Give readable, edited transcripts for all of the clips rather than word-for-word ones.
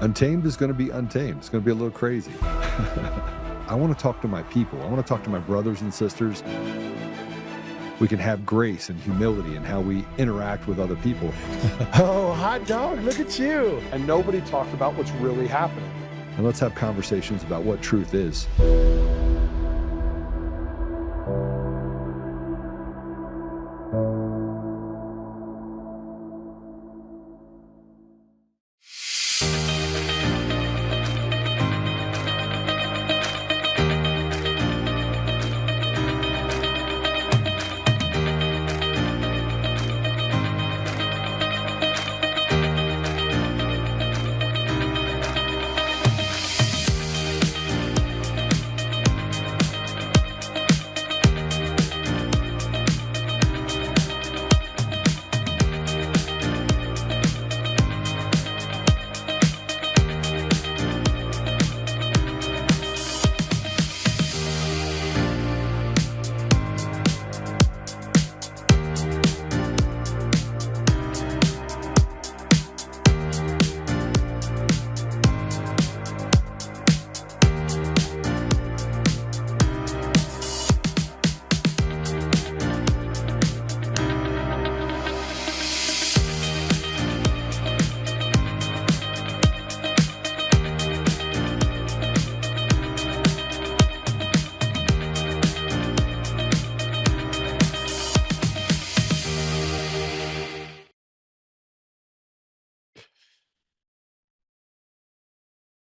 Untamed is going to be untamed. It's going to be a little crazy. I want to talk to my people. I want to talk to my brothers and sisters. We can have grace and humility in how we interact with other people. Oh, hot dog, look at you. And nobody talked about what's really happening. And let's have conversations about what truth is.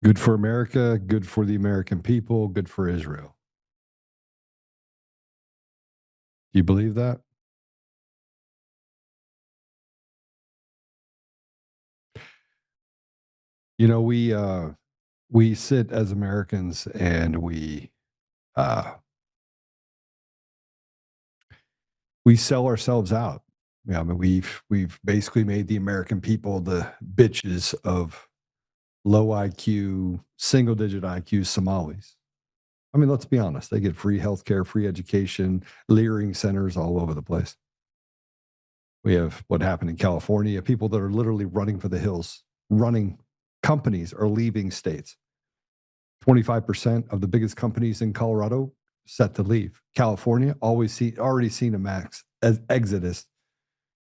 Good for America, good for the American people, good for Israel. Do you believe that? You know, we sit as Americans and we sell ourselves out. Yeah, I mean, we've basically made the American people the bitches of low IQ, single digit IQ Somalis. I mean, let's be honest. They get free healthcare, free education, leering centers all over the place. We have what happened in California, people that are literally running for the hills, running companies are leaving states. 25% of the biggest companies in Colorado set to leave. California already seen a max exodus.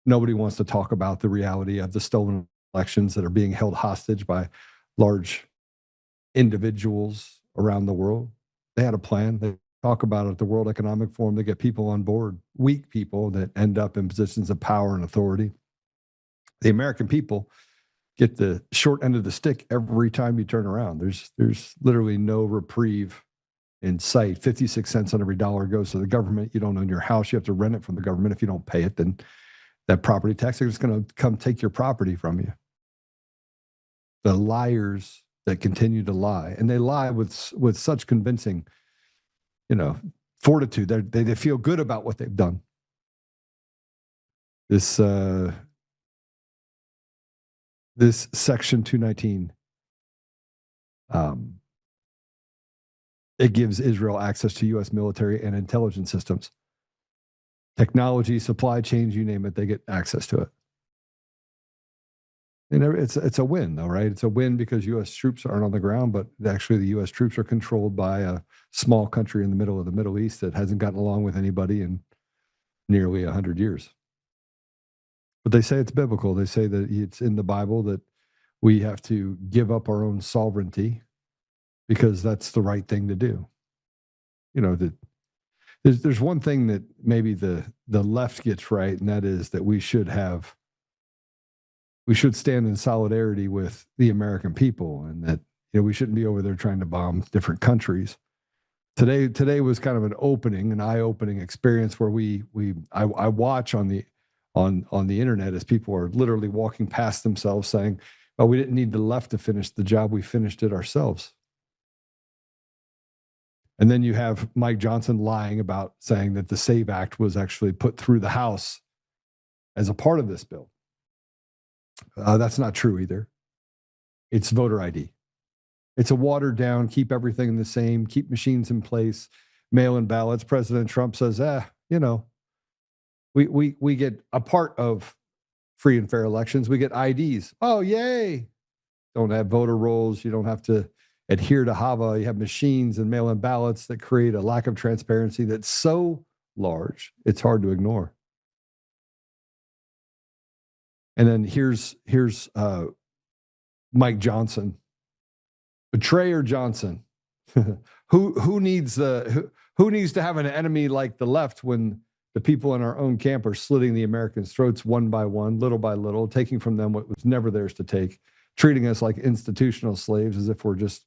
Nobody wants to talk about the reality of the stolen elections that are being held hostage by large individuals around the world. They had a plan. They talk about it at the World Economic Forum. They get people on board, weak people that end up in positions of power and authority. The American people get the short end of the stick every time you turn around. There's literally no reprieve in sight. 56 cents on every dollar goes to the government. You don't own your house. You have to rent it from the government. If you don't pay it, then that property tax is going to come take your property from you. The liars that continue to lie, and they lie with such convincing, fortitude. They feel good about what they've done. This Section 219, it gives Israel access to U.S. military and intelligence systems, technology, supply chains, you name it, they get access to it. And it's a win, though, right? It's a win because U.S. troops aren't on the ground, but actually the U.S. troops are controlled by a small country in the middle of the Middle East that hasn't gotten along with anybody in nearly 100 years. But they say it's biblical. They say that it's in the Bible that we have to give up our own sovereignty because that's the right thing to do. There's one thing that maybe the left gets right, and that is that we should stand in solidarity with the American people, and that we shouldn't be over there trying to bomb different countries. Today was kind of an eye-opening experience where I watch on the internet as people are literally walking past themselves saying, "Oh, we didn't need the left to finish the job; we finished it ourselves." And then you have Mike Johnson lying about saying that the SAVE Act was actually put through the House as a part of this bill. That's not true either. It's voter ID. It's a watered down, keep everything the same, keep machines in place, mail-in ballots. President Trump says, we get a part of free and fair elections. We get IDs. Oh, yay. don't have voter rolls. You don't have to adhere to HAVA. You have machines and mail-in ballots that create a lack of transparency that's so large, it's hard to ignore. And then here's Mike Johnson, betrayer Johnson. who needs to have an enemy like the left when the people in our own camp are slitting the Americans' throats one by one, little by little, taking from them what was never theirs to take, treating us like institutional slaves as if we're just,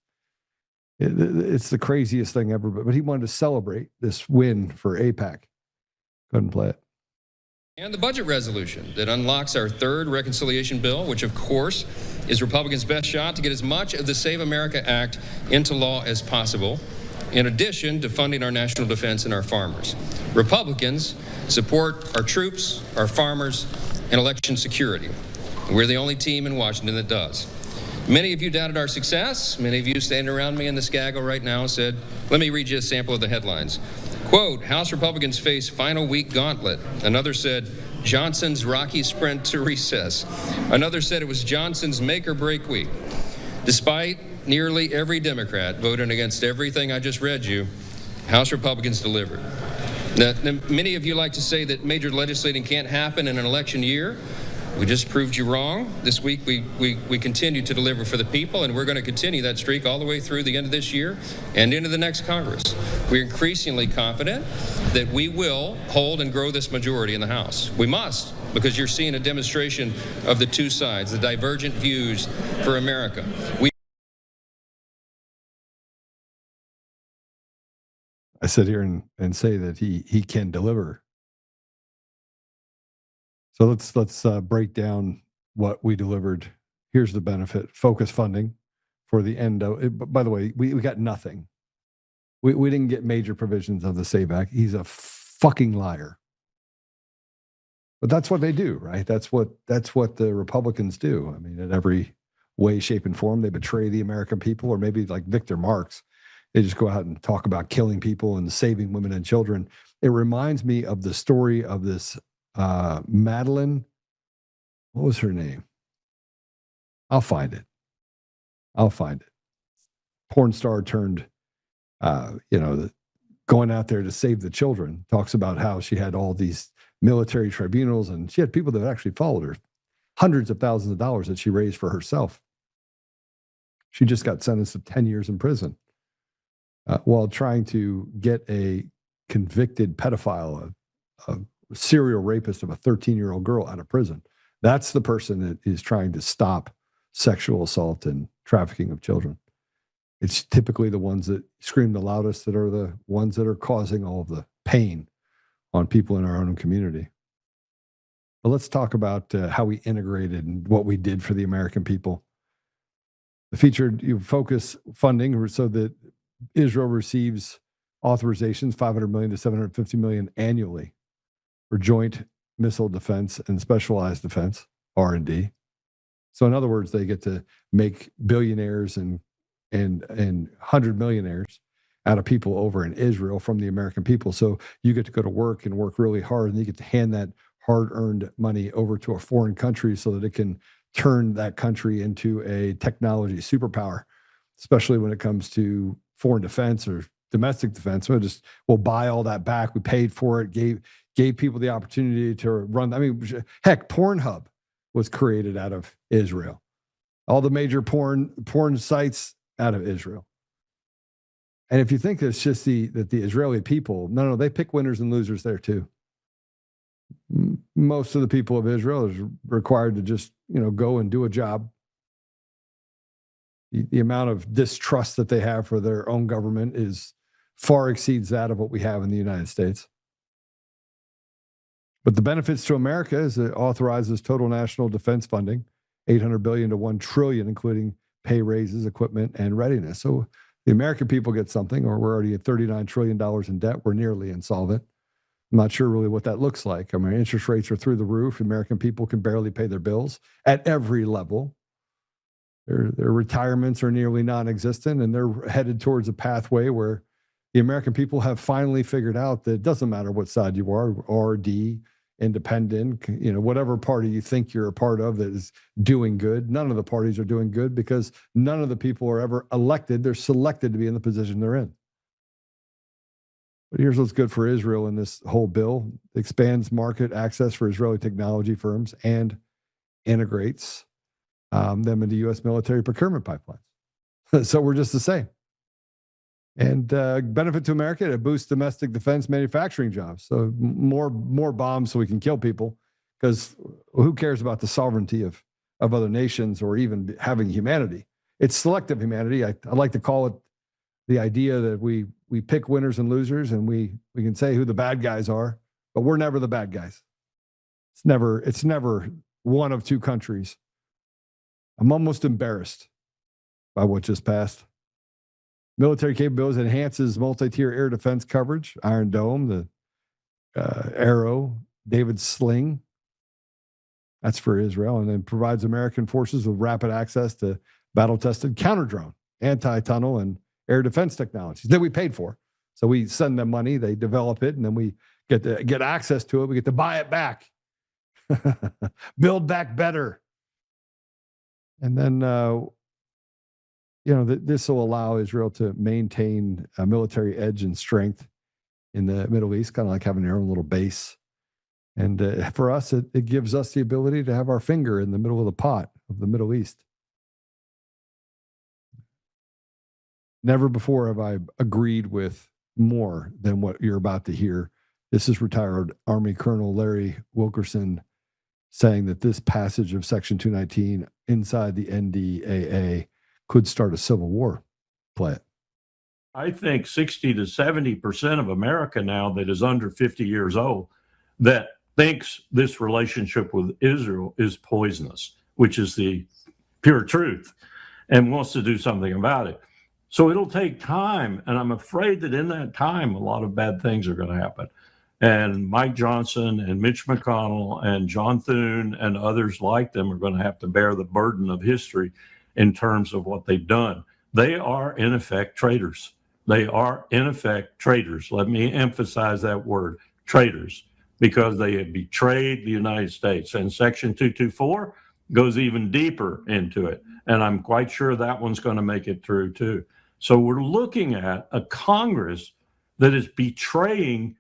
it's the craziest thing ever. But he wanted to celebrate this win for AIPAC. Couldn't play it. And the budget resolution that unlocks our third reconciliation bill, which of course is Republicans' best shot to get as much of the Save America Act into law as possible, in addition to funding our national defense and our farmers. Republicans support our troops, our farmers, and election security. We're the only team in Washington that does. Many of you doubted our success. Many of you standing around me in the Skaggle right now said, let me read you a sample of the headlines. Quote, House Republicans face final week gauntlet. Another said, Johnson's rocky sprint to recess. Another said it was Johnson's make or break week. Despite nearly every Democrat voting against everything I just read you, House Republicans delivered. Now, many of you like to say that major legislating can't happen in an election year. We just proved you wrong. This week, we continue to deliver for the people, and we're going to continue that streak all the way through the end of this year and into the next Congress. We're increasingly confident that we will hold and grow this majority in the House. We must, because you're seeing a demonstration of the two sides, the divergent views for America. I sit here and say that he can deliver. So let's break down what we delivered. Here's the benefit: focus funding for the end of. By the way, we got nothing. We didn't get major provisions of the SAVE Act. He's a fucking liar. But that's what they do, right? That's what the Republicans do. I mean, in every way, shape, and form, they betray the American people, or maybe like Victor Marx, they just go out and talk about killing people and saving women and children. It reminds me of the story of this. Madeline, what was her name? I'll find it. Porn star turned, going out there to save the children. Talks about how she had all these military tribunals, and she had people that actually followed her. Hundreds of thousands of dollars that she raised for herself. She just got sentenced to 10 years in prison while trying to get a convicted pedophile, a serial rapist of a 13-year-old girl out of prison. That's the person that is trying to stop sexual assault and trafficking of children. It's typically the ones that scream the loudest that are the ones that are causing all of the pain on people in our own community. But let's talk about how we integrated and what we did for the American people. The featured focus funding so that Israel receives authorizations, $500 million to $750 million annually, for joint missile defense and specialized defense, R&D. So in other words, they get to make billionaires and 100 millionaires out of people over in Israel from the American people. So you get to go to work and work really hard, and you get to hand that hard-earned money over to a foreign country so that it can turn that country into a technology superpower, especially when it comes to foreign defense or domestic defense. We'll buy all that back. We paid for it, gave people the opportunity to run. I mean, heck, Pornhub was created out of Israel. All the major porn sites out of Israel. And if you think it's just that the Israeli people, no, they pick winners and losers there too. Most of the people of Israel is required to just, go and do a job. The amount of distrust that they have for their own government far exceeds that of what we have in the United States. But the benefits to America is it authorizes total national defense funding, $800 billion to $1 trillion, including pay raises, equipment, and readiness. So the American people get something, or we're already at $39 trillion in debt. We're nearly insolvent. I'm not sure really what that looks like. I mean, interest rates are through the roof. American people can barely pay their bills at every level. Their retirements are nearly non-existent, and they're headed towards a pathway where the American people have finally figured out that it doesn't matter what side you are, R, D, independent, whatever party you think you're a part of that is doing good. None of the parties are doing good because none of the people are ever elected. They're selected to be in the position they're in. But here's what's good for Israel in this whole bill. It expands market access for Israeli technology firms and integrates them into U.S. military procurement pipelines. So we're just the same. And benefit to America, it boosts domestic defense manufacturing jobs. So more bombs so we can kill people, because who cares about the sovereignty of other nations or even having humanity? It's selective humanity. I like to call it the idea that we pick winners and losers, and we can say who the bad guys are, but we're never the bad guys. It's never one of two countries. I'm almost embarrassed by what just passed. Military capabilities enhances multi-tier air defense coverage, Iron Dome, the Arrow, David Sling. That's for Israel. And then provides American forces with rapid access to battle-tested counter-drone, anti-tunnel, and air defense technologies that we paid for. So we send them money, they develop it, and then we get access to it. We get to buy it back, build back better. And then, this will allow Israel to maintain a military edge and strength in the Middle East, kind of like having their own little base. And for us, it gives us the ability to have our finger in the middle of the pot of the Middle East. Never before have I agreed with more than what you're about to hear. This is retired Army Colonel Larry Wilkerson saying that this passage of Section 219 inside the NDAA could start a civil war. Play it. I think 60 to 70% of America now that is under 50 years old that thinks this relationship with Israel is poisonous, which is the pure truth, and wants to do something about it. So it'll take time, and I'm afraid that in that time, a lot of bad things are going to happen. And Mike Johnson and Mitch McConnell and John Thune and others like them are going to have to bear the burden of history in terms of what they've done. They are, in effect, traitors. They are, in effect, traitors. Let me emphasize that word, traitors, because they have betrayed the United States. And Section 224 goes even deeper into it. And I'm quite sure that one's going to make it through, too. So we're looking at a Congress that is betraying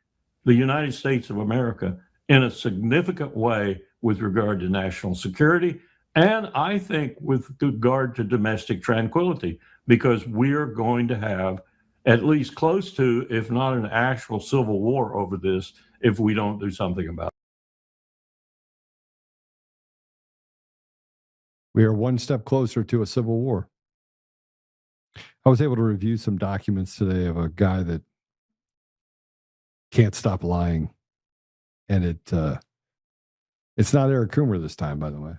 the United States of America in a significant way with regard to national security, and I think with regard to domestic tranquility, because we're going to have at least close to, if not an actual civil war over this, if we don't do something about it. We are one step closer to a civil war. I was able to review some documents today of a guy that can't stop lying. And it's not Eric Coomer this time, by the way.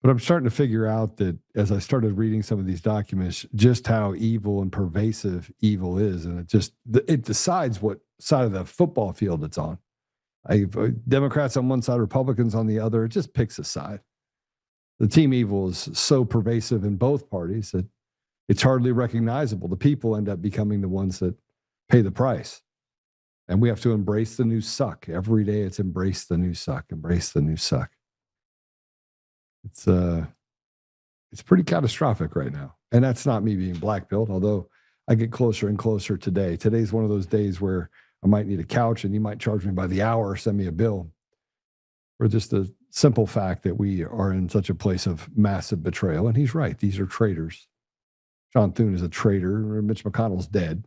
But I'm starting to figure out that as I started reading some of these documents, just how evil and pervasive evil is. And it decides what side of the football field it's on. Democrats on one side, Republicans on the other. It just picks a side. The team evil is so pervasive in both parties that it's hardly recognizable. The people end up becoming the ones that pay the price. And we have to embrace the new suck. Every day it's embrace the new suck, embrace the new suck. It's pretty catastrophic right now. And that's not me being black-pilled, although I get closer and closer today. Today's one of those days where I might need a couch and you might charge me by the hour or send me a bill. Or just the simple fact that we are in such a place of massive betrayal. And he's right. These are traitors. John Thune is a traitor. Mitch McConnell's dead.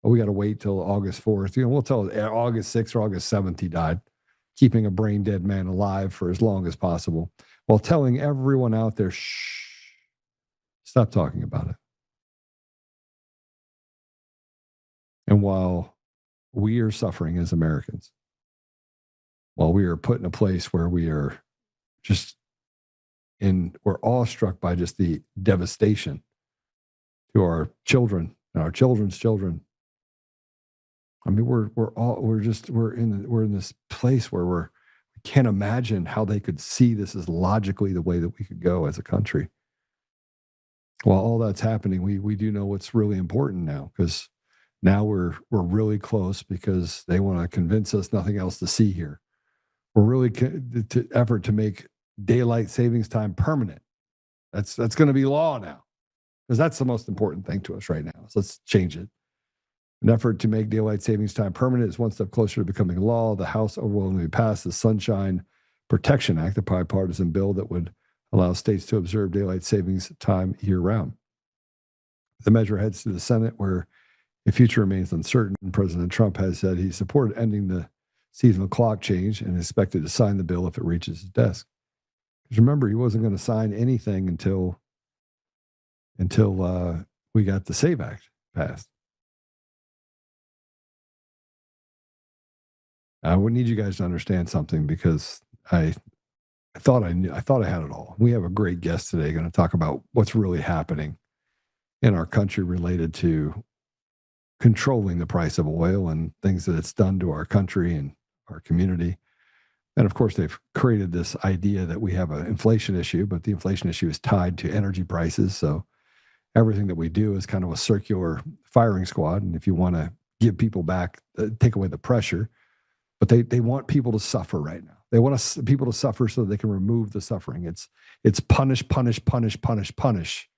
Oh, we got to wait till August 4th. We'll tell August 6th or August 7th he died, keeping a brain dead man alive for as long as possible, while telling everyone out there, shh, stop talking about it. And while we are suffering as Americans, while we are put in a place where we are we're awestruck by just the devastation to our children and our children's children. I mean, we're in this place where we can't imagine how they could see this as logically the way that we could go as a country. While all that's happening, we do know what's really important now, because Now we're really close because they want to convince us nothing else to see here. We're really to effort to make daylight savings time permanent. That's going to be law now, because that's the most important thing to us right now. So let's change it. An effort to make daylight savings time permanent is one step closer to becoming law. The House overwhelmingly passed the Sunshine Protection Act, a bipartisan bill that would allow states to observe daylight savings time year-round. The measure heads to the Senate, where the future remains uncertain. President Trump has said he supported ending the seasonal clock change and expected to sign the bill if it reaches his desk. Because remember, he wasn't going to sign anything until we got the SAVE Act passed. I would need you guys to understand something, because I thought I had it all. We have a great guest today going to talk about what's really happening in our country related to controlling the price of oil and things that it's done to our country and our community. And of course, they've created this idea that we have an inflation issue, but the inflation issue is tied to energy prices. So everything that we do is kind of a circular firing squad. And if you want to give people back, take away the pressure, but they want people to suffer right now. They want people to suffer so that they can remove the suffering. It's punish, punish, punish, punish, punish.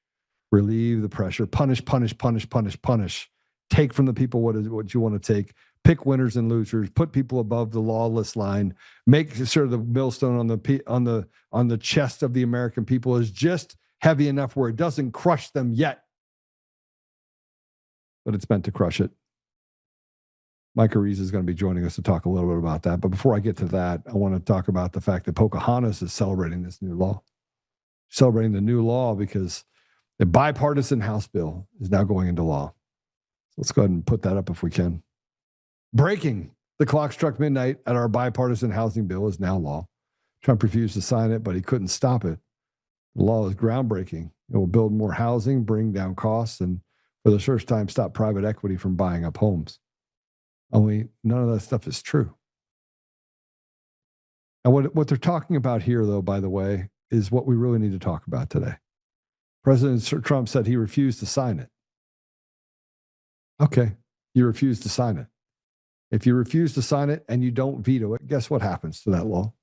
Relieve the pressure. Punish, punish, punish, punish, punish. Take from the people what you want to take. Pick winners and losers. Put people above the lawless line. Make sure the millstone on the chest of the American people is just heavy enough where it doesn't crush them yet, but it's meant to crush it. Mike Ariza is going to be joining us to talk a little bit about that. But before I get to that, I want to talk about the fact that Pocahontas is celebrating this new law. Celebrating the new law because the bipartisan House bill is now going into law. Let's go ahead and put that up if we can. Breaking. The clock struck midnight at our bipartisan housing bill is now law. Trump refused to sign it, but he couldn't stop it. The law is groundbreaking. It will build more housing, bring down costs, and for the first time, stop private equity from buying up homes. Only none of that stuff is true. And what they're talking about here, though, by the way, is what we really need to talk about today. President Trump said he refused to sign it. Okay, you refuse to sign it. If you refuse to sign it and you don't veto it, guess what happens to that law?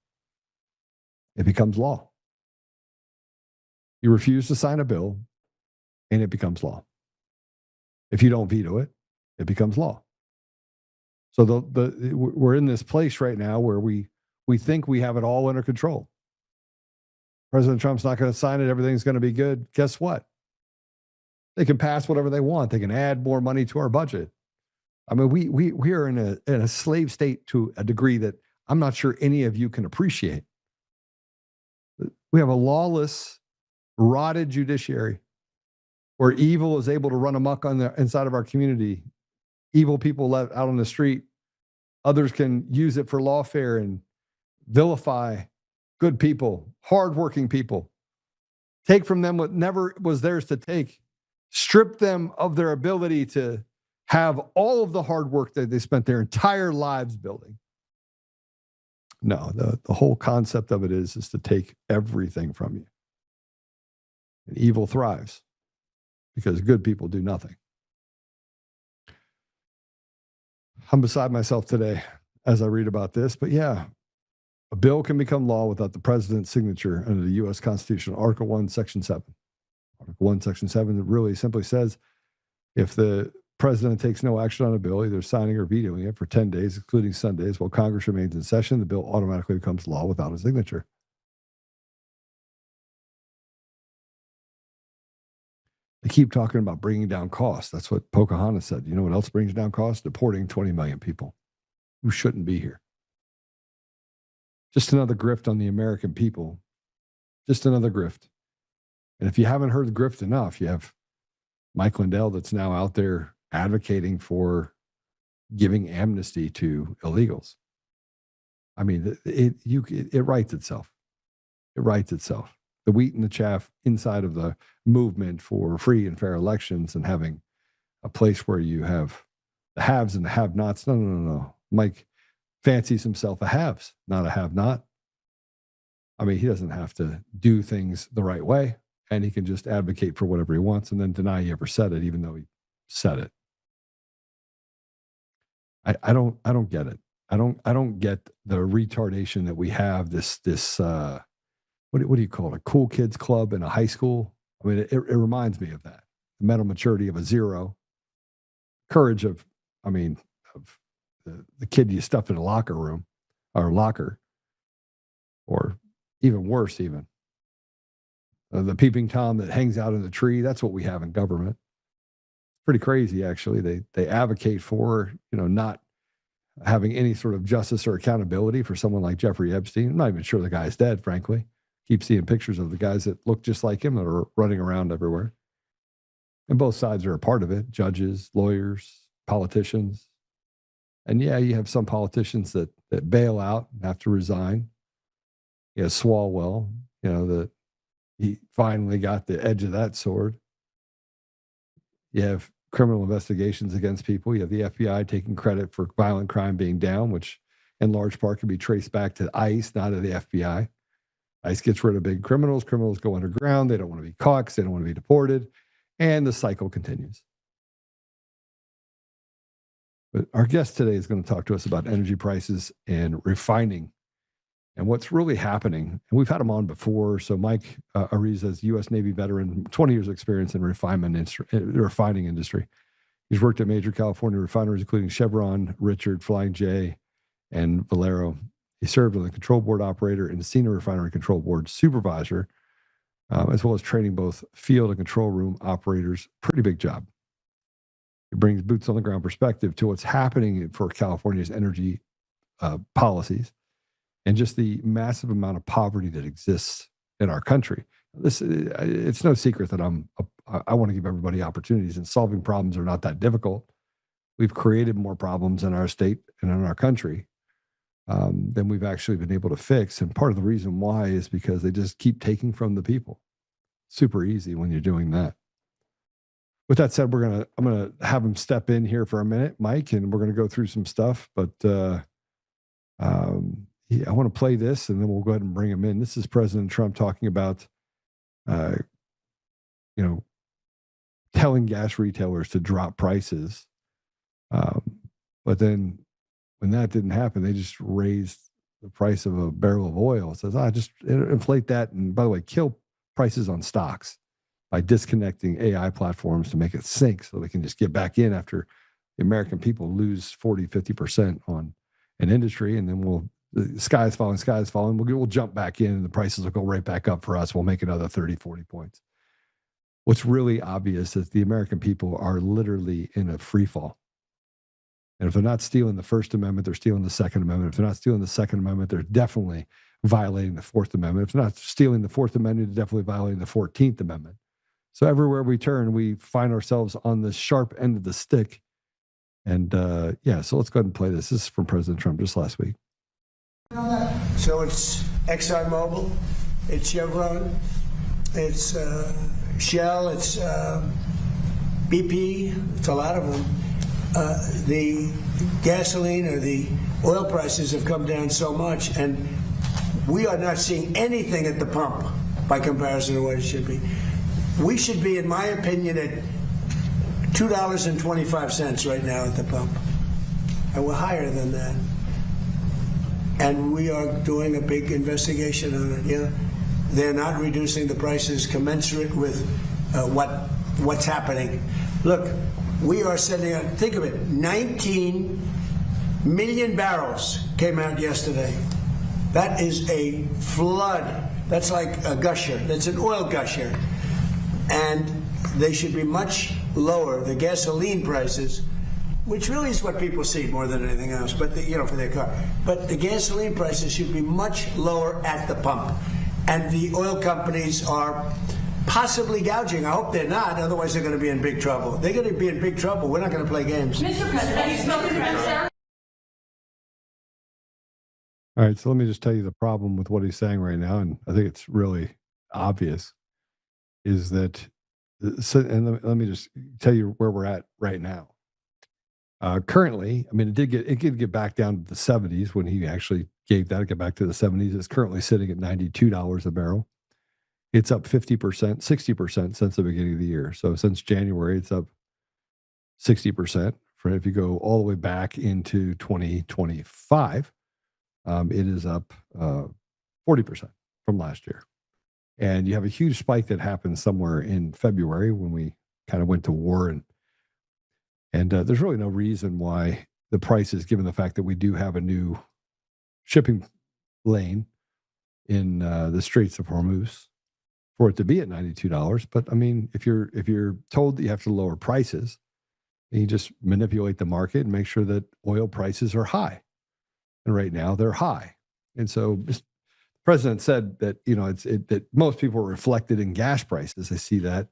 It becomes law. You refuse to sign a bill and it becomes law. If you don't veto it, it becomes law. So we're in this place right now where we think we have it all under control. President Trump's not going to sign it. Everything's going to be good. Guess what? They can pass whatever they want. They can add more money to our budget. I mean, we are in a slave state to a degree that I'm not sure any of you can appreciate. We have a lawless, rotted judiciary where evil is able to run amok on the inside of our community. Evil people let out on the street. Others can use it for lawfare and vilify good people, hardworking people. Take from them what never was theirs to take. Strip them of their ability to have all of the hard work that they spent their entire lives building. No, the whole concept of it is to take everything from you. And evil thrives because good people do nothing. I'm beside myself today as I read about this, but yeah, a bill can become law without the president's signature under the U.S. Constitution, Article 1, Section 7. Article 1, Section 7 really simply says if the president takes no action on a bill, either signing or vetoing it for 10 days, excluding Sundays, while Congress remains in session, the bill automatically becomes law without a signature. They keep talking about bringing down costs. That's what Pocahontas said. You know what else brings down costs? Deporting 20 million people who shouldn't be here. Just another grift on the American people. Just another grift. And if you haven't heard the grift enough, you have Mike Lindell that's now out there advocating for giving amnesty to illegals. I mean, it writes itself. It writes itself. The wheat and the chaff inside of the movement for free and fair elections and having a place where you have the haves and the have-nots. No. Mike fancies himself a haves, not a have-not. I mean, he doesn't have to do things the right way, and he can just advocate for whatever he wants and then deny he ever said it, even though he said it. I don't get it. I don't get the retardation that we have. This what do you call it? A cool kids club in a high school. I mean, it reminds me of that. The mental maturity of a 0, courage of the kid you stuff in a locker room or locker, or even worse, even the peeping Tom that hangs out in the tree. That's what we have in government. Pretty crazy, actually. They advocate for, not having any sort of justice or accountability for someone like Jeffrey Epstein. I'm not even sure the guy's dead, frankly. Keep seeing pictures of the guys that look just like him that are running around everywhere. And both sides are a part of it. Judges, lawyers, politicians. And yeah, you have some politicians that bail out and have to resign. Swalwell, that he finally got the edge of that sword. You have criminal investigations against people. You have the FBI taking credit for violent crime being down, which in large part can be traced back to ICE, not to the FBI. ICE gets rid of big criminals. Criminals go underground. They don't want to be caught because they don't want to be deported. And the cycle continues. But our guest today is going to talk to us about energy prices and refining and what's really happening. And we've had him on before. So Mike Ariza is a U.S. Navy veteran, 20 years of experience in refining industry. He's worked at major California refineries, including Chevron, Richard, Flying J, and Valero. He served as the control board operator and senior refinery control board supervisor, as well as training both field and control room operators. Pretty big job. He brings boots on the ground perspective to what's happening for California's energy policies and just the massive amount of poverty that exists in our country. It's no secret that I want to give everybody opportunities, and solving problems are not that difficult. We've created more problems in our state and in our country than we've actually been able to fix. And part of the reason why is because they just keep taking from the people. Super easy when you're doing that. With that said, I'm gonna have him step in here for a minute, Mike, and we're gonna go through some stuff. But I want to play this, and then we'll go ahead and bring him in. This is President Trump talking about, telling gas retailers to drop prices. But then when that didn't happen, they just raised the price of a barrel of oil. It says, just inflate that. And by the way, kill prices on stocks by disconnecting AI platforms to make it sink so they can just get back in after the American people lose 40, 50% on an industry. And then the sky is falling. We'll jump back in and the prices will go right back up for us. We'll make another 30, 40 points. What's really obvious is the American people are literally in a free fall. And if they're not stealing the First Amendment, they're stealing the Second Amendment. If they're not stealing the Second Amendment, they're definitely violating the Fourth Amendment. If they're not stealing the Fourth Amendment, they're definitely violating the 14th Amendment. So everywhere we turn, we find ourselves on the sharp end of the stick. And so let's go ahead and play this. This is from President Trump just last week. So it's ExxonMobil, it's Chevron, it's Shell, it's BP, it's a lot of them. The gasoline or the oil prices have come down so much, and we are not seeing anything at the pump by comparison to what it should be. We should be, in my opinion, at $2.25 right now at the pump, and we're higher than that. And we are doing a big investigation on it. They're not reducing the prices commensurate with what's happening. Look, we are sending out, think of it, 19 million barrels came out yesterday. That is a flood. That's like a gusher. That's an oil gusher. And they should be much lower, the gasoline prices, which really is what people see more than anything else, but for their car. But the gasoline prices should be much lower at the pump. And the oil companies are possibly gouging. I hope they're not, otherwise they're going to be in big trouble. They're going to be in big trouble. We're not going to play games. Mr. President, you spoke to All right, so let me just tell you the problem with what he's saying right now, and I think it's really obvious, is that, and let me just tell you where we're at right now. Currently, I mean, it did get back down to the 70s when he actually gave that. It got back to the 70s. It's currently sitting at $92 a barrel. It's up 50%, 60% since the beginning of the year. So since January, it's up 60% different. If you go all the way back into 2025, it is up 40% from last year. And you have a huge spike that happened somewhere in February when we kind of went to war. And there's really no reason why the prices, given the fact that we do have a new shipping lane in the Straits of Hormuz, for it to be at $92. But I mean, if you're told that you have to lower prices, then you just manipulate the market and make sure that oil prices are high. And right now they're high. And so the president said that, that most people are reflected in gas prices. I see that.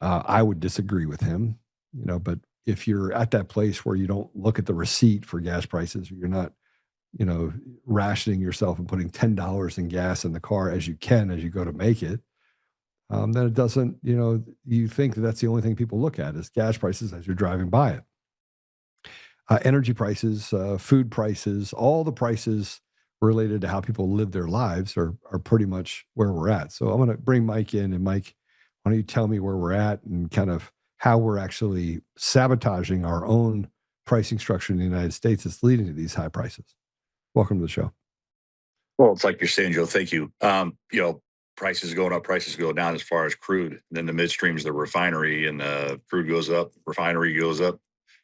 I would disagree with him, but if you're at that place where you don't look at the receipt for gas prices, or you're not, rationing yourself and putting $10 in gas in the car as you go to make it, then it doesn't, you think that that's the only thing people look at is gas prices as you're driving by it. Energy prices, food prices, all the prices related to how people live their lives are pretty much where we're at. So I'm going to bring Mike in. And Mike, why don't you tell me where we're at and kind of how we're actually sabotaging our own pricing structure in the United States that's leading to these high prices. Welcome to the show. Well, it's like you're saying, Joe, thank you. Prices going up, prices go down as far as crude. And then the midstream is the refinery, and crude goes up, refinery goes up,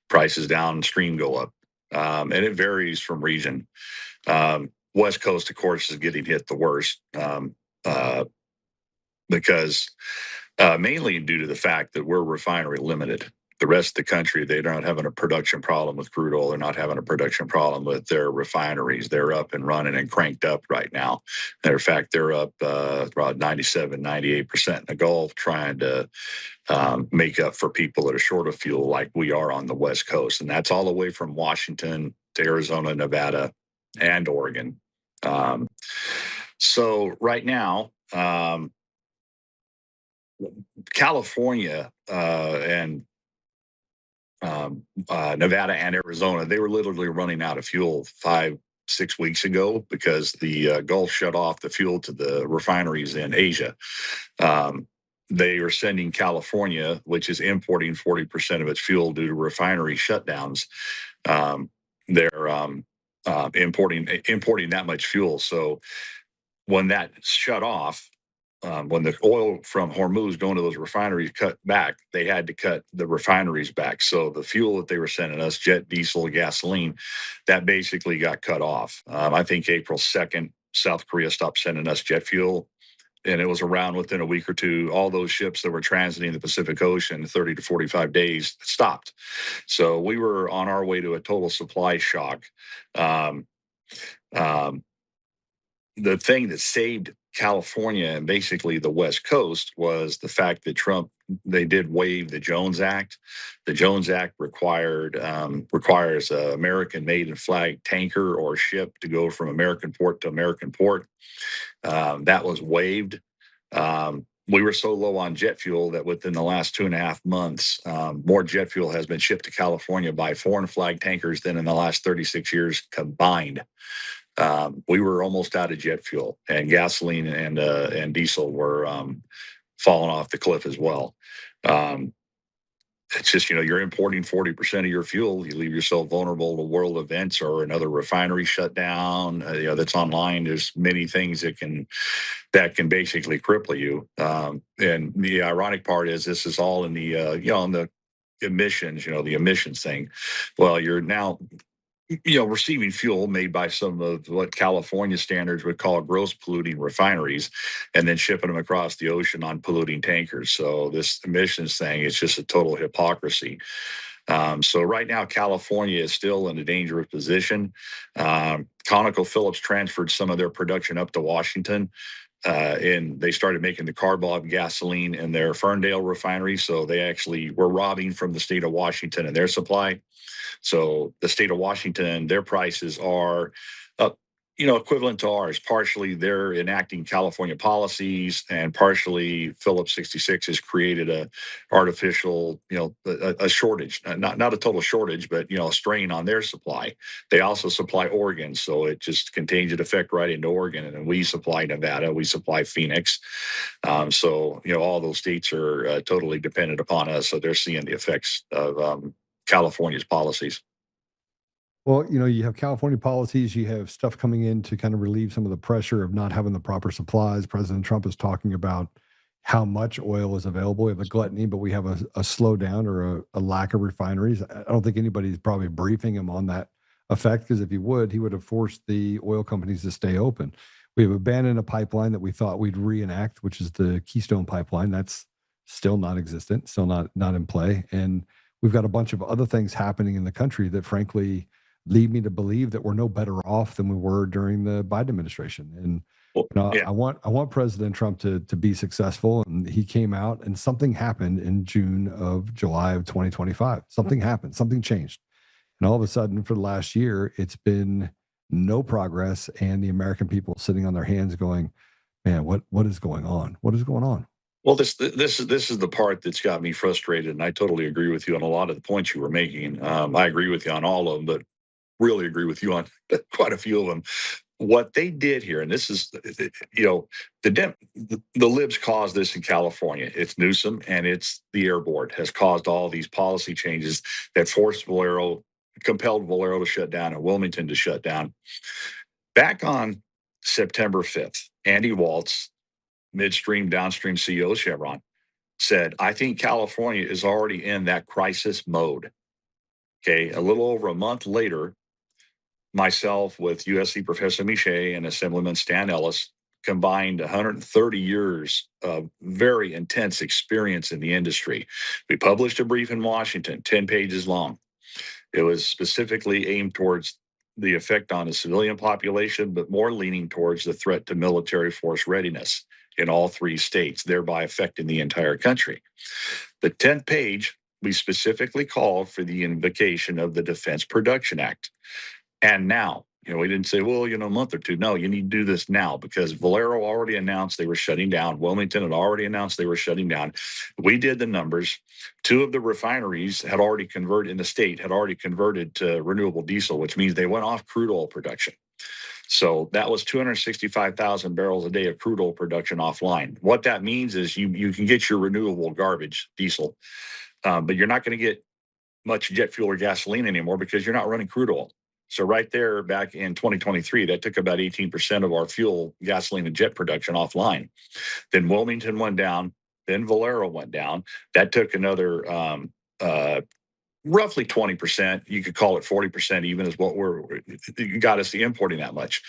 prices downstream go up. And it varies from region. West Coast, of course, is getting hit the worst because mainly due to the fact that we're refinery limited. The rest of the country, they're not having a production problem with crude oil. They're not having a production problem with their refineries. They're up and running and cranked up right now. Matter of fact, they're up about 97, 98% in the Gulf, trying to make up for people that are short of fuel like we are on the West Coast. And that's all the way from Washington to Arizona, Nevada, and Oregon. So right now, California and Nevada and Arizona, they were literally running out of fuel 5-6 weeks ago because the Gulf shut off the fuel to the refineries in Asia. They are sending California, which is importing 40% of its fuel due to refinery shutdowns. They're importing that much fuel. So when that shut off, when the oil from Hormuz going to those refineries cut back, they had to cut the refineries back. So the fuel that they were sending us, jet, diesel, gasoline, that basically got cut off. I think April 2nd, South Korea stopped sending us jet fuel. And it was around within a week or two, all those ships that were transiting the Pacific Ocean 30 to 45 days stopped. So we were on our way to a total supply shock. The thing that saved California and basically the West Coast was the fact that Trump, they did waive the Jones Act. The Jones Act requires an American-made and flag tanker or ship to go from American port to American port. That was waived. We were so low on jet fuel that within the last 2.5 months, more jet fuel has been shipped to California by foreign flag tankers than in the last 36 years combined. We were almost out of jet fuel, and gasoline and diesel were falling off the cliff as well. It's just, you're importing 40% of your fuel. You leave yourself vulnerable to world events or another refinery shutdown. That's online. There's many things that can basically cripple you. And the ironic part is this is all in the on the emissions. The emissions thing. Well, you're now receiving fuel made by some of what California standards would call gross polluting refineries, and then shipping them across the ocean on polluting tankers. So this emissions thing is just a total hypocrisy. So right now, California is still in a dangerous position. ConocoPhillips transferred some of their production up to Washington. And they started making the carbob gasoline in their Ferndale refinery. So they actually were robbing from the state of Washington and their supply. So the state of Washington, their prices are up, equivalent to ours. Partially, they're enacting California policies, and partially, Phillips 66 has created a artificial, a shortage, not a total shortage, but a strain on their supply. They also supply Oregon, so it just continues to affect right into Oregon, and then we supply Nevada, we supply Phoenix. So all those states are totally dependent upon us, so they're seeing the effects of California's policies. Well, you have California policies, you have stuff coming in to kind of relieve some of the pressure of not having the proper supplies. President Trump is talking about how much oil is available. We have a gluttony, but we have a slowdown or a lack of refineries. I don't think anybody's probably briefing him on that effect, because if he would have forced the oil companies to stay open. We have abandoned a pipeline that we thought we'd reenact, which is the Keystone pipeline. That's still non-existent, still not in play. And we've got a bunch of other things happening in the country that frankly lead me to believe that we're no better off than we were during the Biden administration. And I want President Trump to be successful. And he came out and something happened in July of 2025. Something happened, something changed. And all of a sudden for the last year, it's been no progress. And the American people sitting on their hands going, man, what is going on? What is going on? Well, this is the part that's got me frustrated. And I totally agree with you on a lot of the points you were making. I agree with you on all of them, but really agree with you on quite a few of them. What they did here, and this is, the libs caused this in California. It's Newsom and it's the Air Board has caused all these policy changes that compelled Valero to shut down and Wilmington to shut down. Back on September 5th, Andy Waltz, midstream, downstream CEO of Chevron, said, I think California is already in that crisis mode. Okay, a little over a month later, myself with USC Professor Miche and Assemblyman Stan Ellis combined 130 years of very intense experience in the industry. We published a brief in Washington, 10 pages long. It was specifically aimed towards the effect on the civilian population, but more leaning towards the threat to military force readiness in all 3 states, thereby affecting the entire country. The 10th page, we specifically called for the invocation of the Defense Production Act. And now, we didn't say, well, a month or two. No, you need to do this now because Valero already announced they were shutting down. Wilmington had already announced they were shutting down. We did the numbers. 2 of the refineries had already converted to renewable diesel, which means they went off crude oil production. So that was 265,000 barrels a day of crude oil production offline. What that means is you can get your renewable garbage diesel, but you're not going to get much jet fuel or gasoline anymore because you're not running crude oil. So right there, back in 2023, that took about 18% of our fuel, gasoline, and jet production offline. Then Wilmington went down. Then Valero went down. That took another roughly 20%. You could call it 40% even is what got us to importing that much.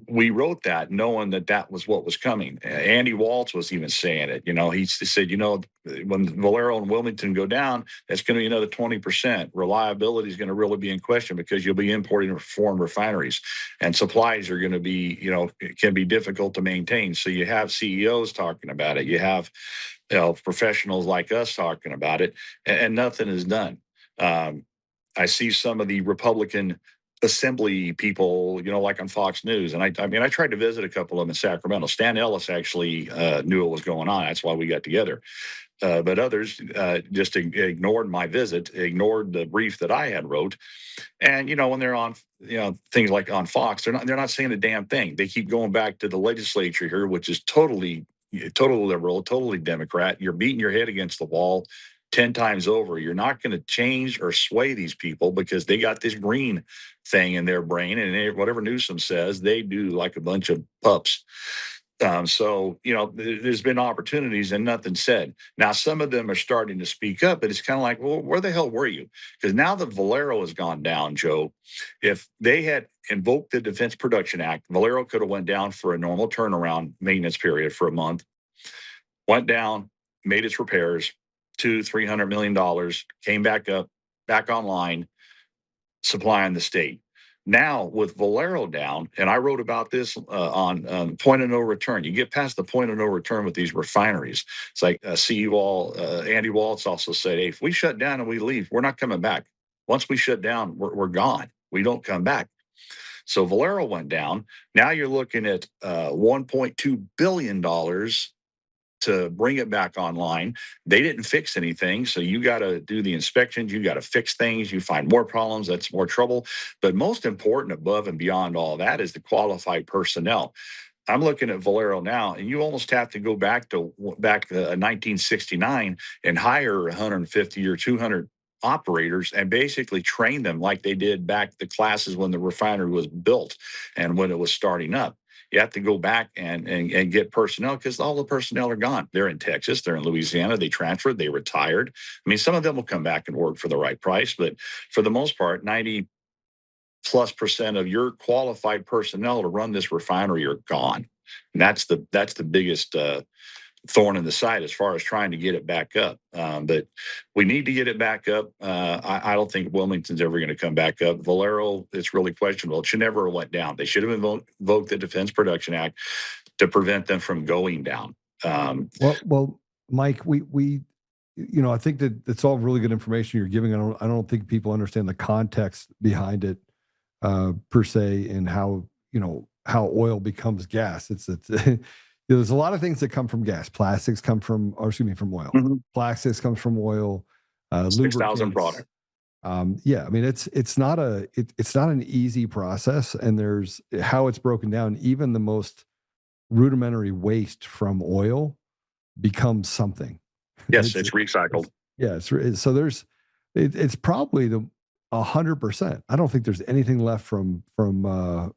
We wrote that knowing that was what was coming. Andy Waltz was even saying it. He said, when Valero and Wilmington go down, that's going to be another 20%. Reliability is going to really be in question because you'll be importing foreign refineries, and supplies are going to be, can be difficult to maintain. So you have CEOs talking about it. You have professionals like us talking about it, and nothing is done. I see some of the Republican assembly people, like on Fox News. And I tried to visit a couple of them in Sacramento. Stan Ellis actually knew what was going on. That's why we got together. But others just ignored my visit, ignored the brief that I had wrote. And, when they're on, things like on Fox, they're not saying a damn thing. They keep going back to the legislature here, which is totally liberal, totally Democrat. You're beating your head against the wall 10 times over. You're not going to change or sway these people because they got this green thing in their brain, and whatever Newsom says, they do like a bunch of pups. So, there's been opportunities and nothing said. Now, some of them are starting to speak up, but it's kind of like, well, where the hell were you? Because now that Valero has gone down, Joe, if they had invoked the Defense Production Act, Valero could have went down for a normal turnaround maintenance period for a month, went down, made its repairs, $200-300 million, came back up, back online, supplying the state. Now with Valero down, and I wrote about this on point of no return. You get past the point of no return with these refineries. It's like Andy Waltz also said, hey, if we shut down and we leave, we're not coming back. Once we shut down, we're gone. We don't come back. So Valero went down. Now you're looking at $1.2 billion to bring it back online. They didn't fix anything. So you got to do the inspections. You got to fix things. You find more problems. That's more trouble. But most important above and beyond all that is the qualified personnel. I'm looking at Valero now, and you almost have to go back to 1969 and hire 150 or 200 operators and basically train them like they did back the classes when the refinery was built and when it was starting up. You have to go back and get personnel because all the personnel are gone. They're in Texas, they're in Louisiana, they transferred, they retired. I mean, some of them will come back and work for the right price, but for the most part, 90+% of your qualified personnel to run this refinery are gone. And that's the biggest thorn in the side as far as trying to get it back up. But we need to get it back up. I don't think Wilmington's ever going to come back up. Valero, it's really questionable. It should never have went down. They should have invoked the Defense Production Act to prevent them from going down. Well, Mike, we I think that it's all really good information you're giving. I don't think people understand the context behind it per se, and how oil becomes gas. It's there's a lot of things that come from gas. Plastics come from oil. Mm-hmm. Plastics comes from oil. 6,000 product. Yeah, I mean it's not an easy process, and there's how it's broken down. Even the most rudimentary waste from oil becomes something. Yes, it's recycled. It's probably 100%. I don't think there's anything left from oil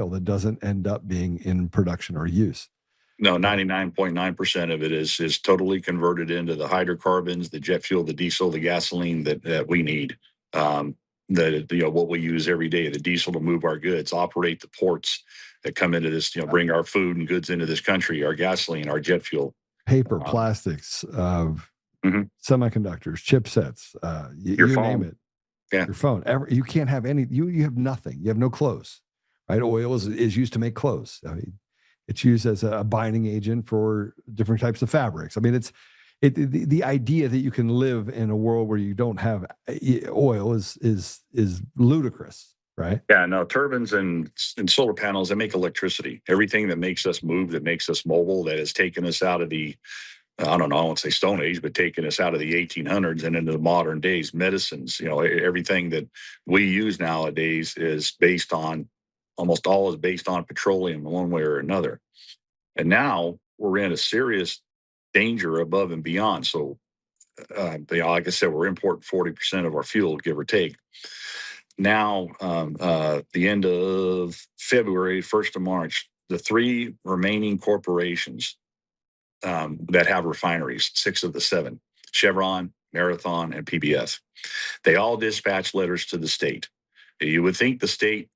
that doesn't end up being in production or use. No, 99.9% of it is totally converted into the hydrocarbons, the jet fuel, the diesel, the gasoline that we need. What we use every day, the diesel to move our goods, operate the ports that come into this, bring our food and goods into this country, our gasoline, our jet fuel. Paper, plastics, semiconductors, chipsets, your you phone. name it. Yeah. Your phone. You can't have any. You have nothing. You have no clothes, right? Oil is used to make clothes. I mean, it's used as a binding agent for different types of fabrics. I mean, the idea that you can live in a world where you don't have oil is ludicrous, right? Yeah, no, turbines and solar panels, they make electricity. Everything that makes us move, that makes us mobile, that has taken us out of the, I don't know, I won't say Stone Age, but taken us out of the 1800s and into the modern days. Medicines, everything that we use nowadays is based on, almost all is based on petroleum in one way or another. And now we're in a serious danger above and beyond. So, like I said, we're importing 40% of our fuel, give or take. Now, the end of February, 1st of March, the 3 remaining corporations that have refineries, 6 of the 7, Chevron, Marathon, and PBF, they all dispatch letters to the state. You would think the state,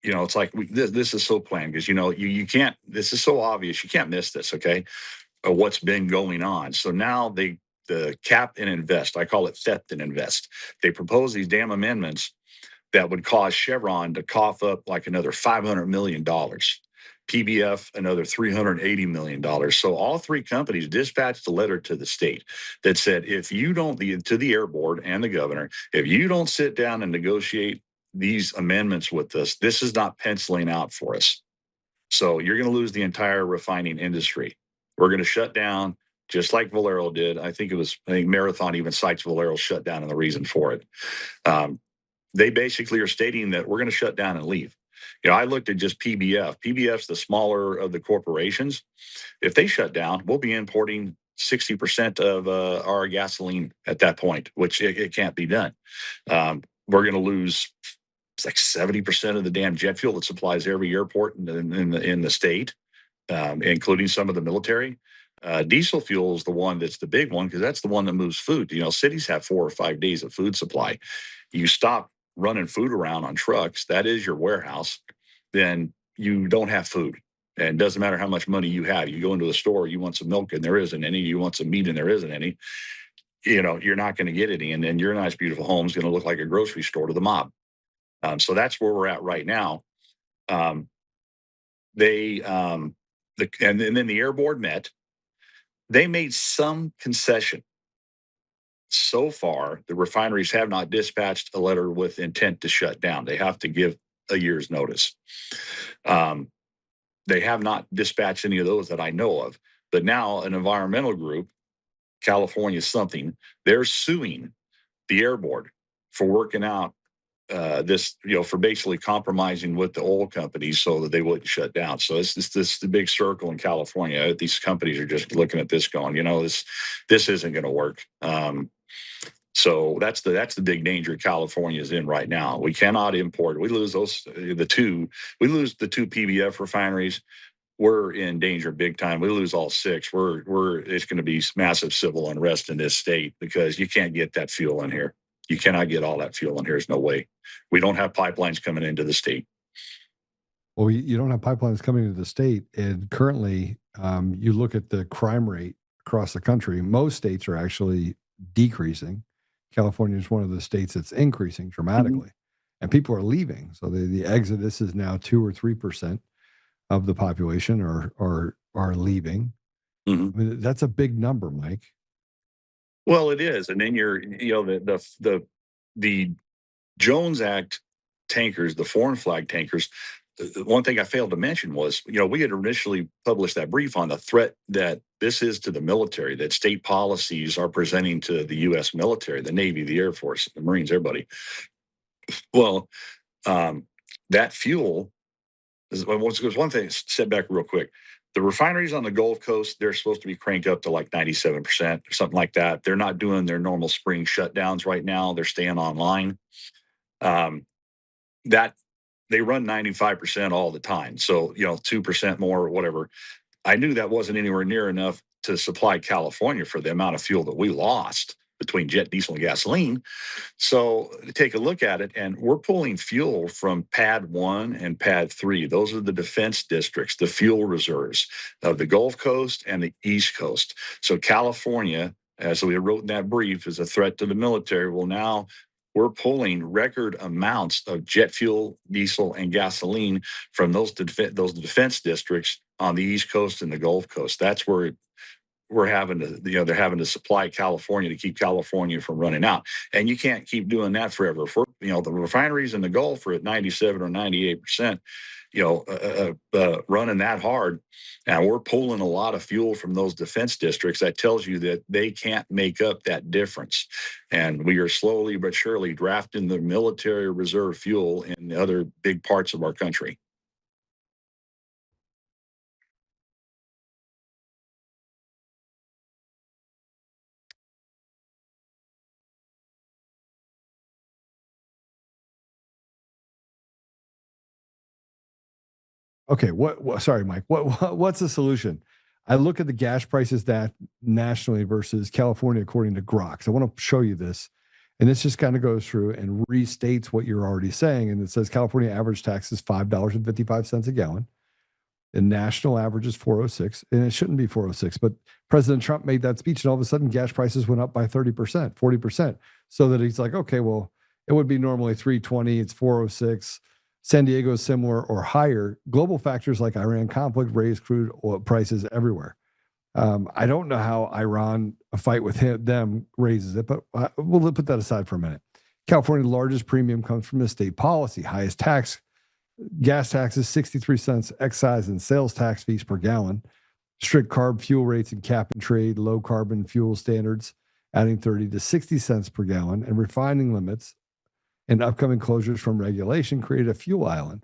it's like this is so planned because, you can't, this is so obvious. You can't miss this, okay, what's been going on. So now the cap and invest, I call it theft and invest. They propose these damn amendments that would cause Chevron to cough up like another $500 million. PBF, another $380 million. So all 3 companies dispatched a letter to the state that said, if you don't, to the air board and the governor, if you don't sit down and negotiate these amendments with us, this is not penciling out for us. So you're going to lose the entire refining industry. We're going to shut down, just like Valero did. I think Marathon even cites Valero's shutdown and the reason for it. They basically are stating that we're going to shut down and leave. I looked at just PBF. PBF's the smaller of the corporations. If they shut down, we'll be importing 60% of our gasoline at that point, which it can't be done. We're going to lose, it's like 70% of the damn jet fuel that supplies every airport in the state, including some of the military. Diesel fuel is the one that's the big one because that's the one that moves food. Cities have 4 or 5 days of food supply. You stop running food around on trucks, that is your warehouse, then you don't have food. And it doesn't matter how much money you have. You go into a store, you want some milk and there isn't any. You want some meat and there isn't any. You're not going to get any. And then your nice, beautiful home is going to look like a grocery store to the mob. So that's where we're at right now. And then the air board met. They made some concession. So far, the refineries have not dispatched a letter with intent to shut down. They have to give a year's notice. They have not dispatched any of those that I know of. But now an environmental group, California something, they're suing the air board for working out this, for basically compromising with the oil companies so that they wouldn't shut down. So it's this the big circle in California. These companies are just looking at this going, this isn't going to work. So that's the big danger California is in right now. We cannot import. We lose the two PBF refineries. We're in danger big time. We lose all six. It's going to be massive civil unrest in this state because you can't get that fuel in here. You cannot get all that fuel in here. There's no way. We don't have pipelines coming into the state. Well, you don't have pipelines coming into the state, and currently, you look at the crime rate across the country. Most states are actually decreasing. California is one of the states that's increasing dramatically, and people are leaving. So the exodus is now 2 or 3% of the population are leaving. I mean, that's a big number, Mike. Well, it is, and then the Jones Act tankers, the foreign flag tankers. One thing I failed to mention was, we had initially published that brief on the threat that this is to the military, that state policies are presenting to the U.S. military, the Navy, the Air Force, the Marines, everybody. Well, that fuel is one thing. Step back real quick. The refineries on the Gulf Coast, they're supposed to be cranked up to like 97% or something like that. They're not doing their normal spring shutdowns right now. They're staying online. That they run 95% all the time. So, 2% more or whatever. I knew that wasn't anywhere near enough to supply California for the amount of fuel that we lost between jet, diesel, and gasoline. So take a look at it, and we're pulling fuel from Pad 1 and Pad 3. Those are the defense districts, the fuel reserves of the Gulf Coast and the East Coast. So California, as we wrote in that brief, is a threat to the military. Well, now we're pulling record amounts of jet fuel, diesel, and gasoline from those defense districts on the East Coast and the Gulf Coast. That's where we're having to, they're having to supply California to keep California from running out. And you can't keep doing that forever. The refineries in the Gulf are at 97 or 98%, running that hard. Now we're pulling a lot of fuel from those defense districts. That tells you that they can't make up that difference. And we are slowly but surely drafting the military reserve fuel in the other big parts of our country. Okay, sorry, Mike. What's the solution? I look at the gas prices that nationally versus California according to Grok. I want to show you this. And this just kind of goes through and restates what you're already saying. And it says California average tax is $5.55 a gallon. The national average is 406, and it shouldn't be 406. But President Trump made that speech, and all of a sudden gas prices went up by 30%, 40%. So that he's like, okay, well, it would be normally 320, it's 406. San Diego is similar or higher. Global factors like Iran conflict raise crude oil prices everywhere. I don't know how Iran, a fight with them, raises it, but we'll put that aside for a minute. California's largest premium comes from the state policy. Highest tax, gas taxes, 63 cents, excise and sales tax fees per gallon. Strict carb fuel rates and cap and trade, low carbon fuel standards, adding 30 to 60 cents per gallon, and refining limits and upcoming closures from regulation created a fuel island.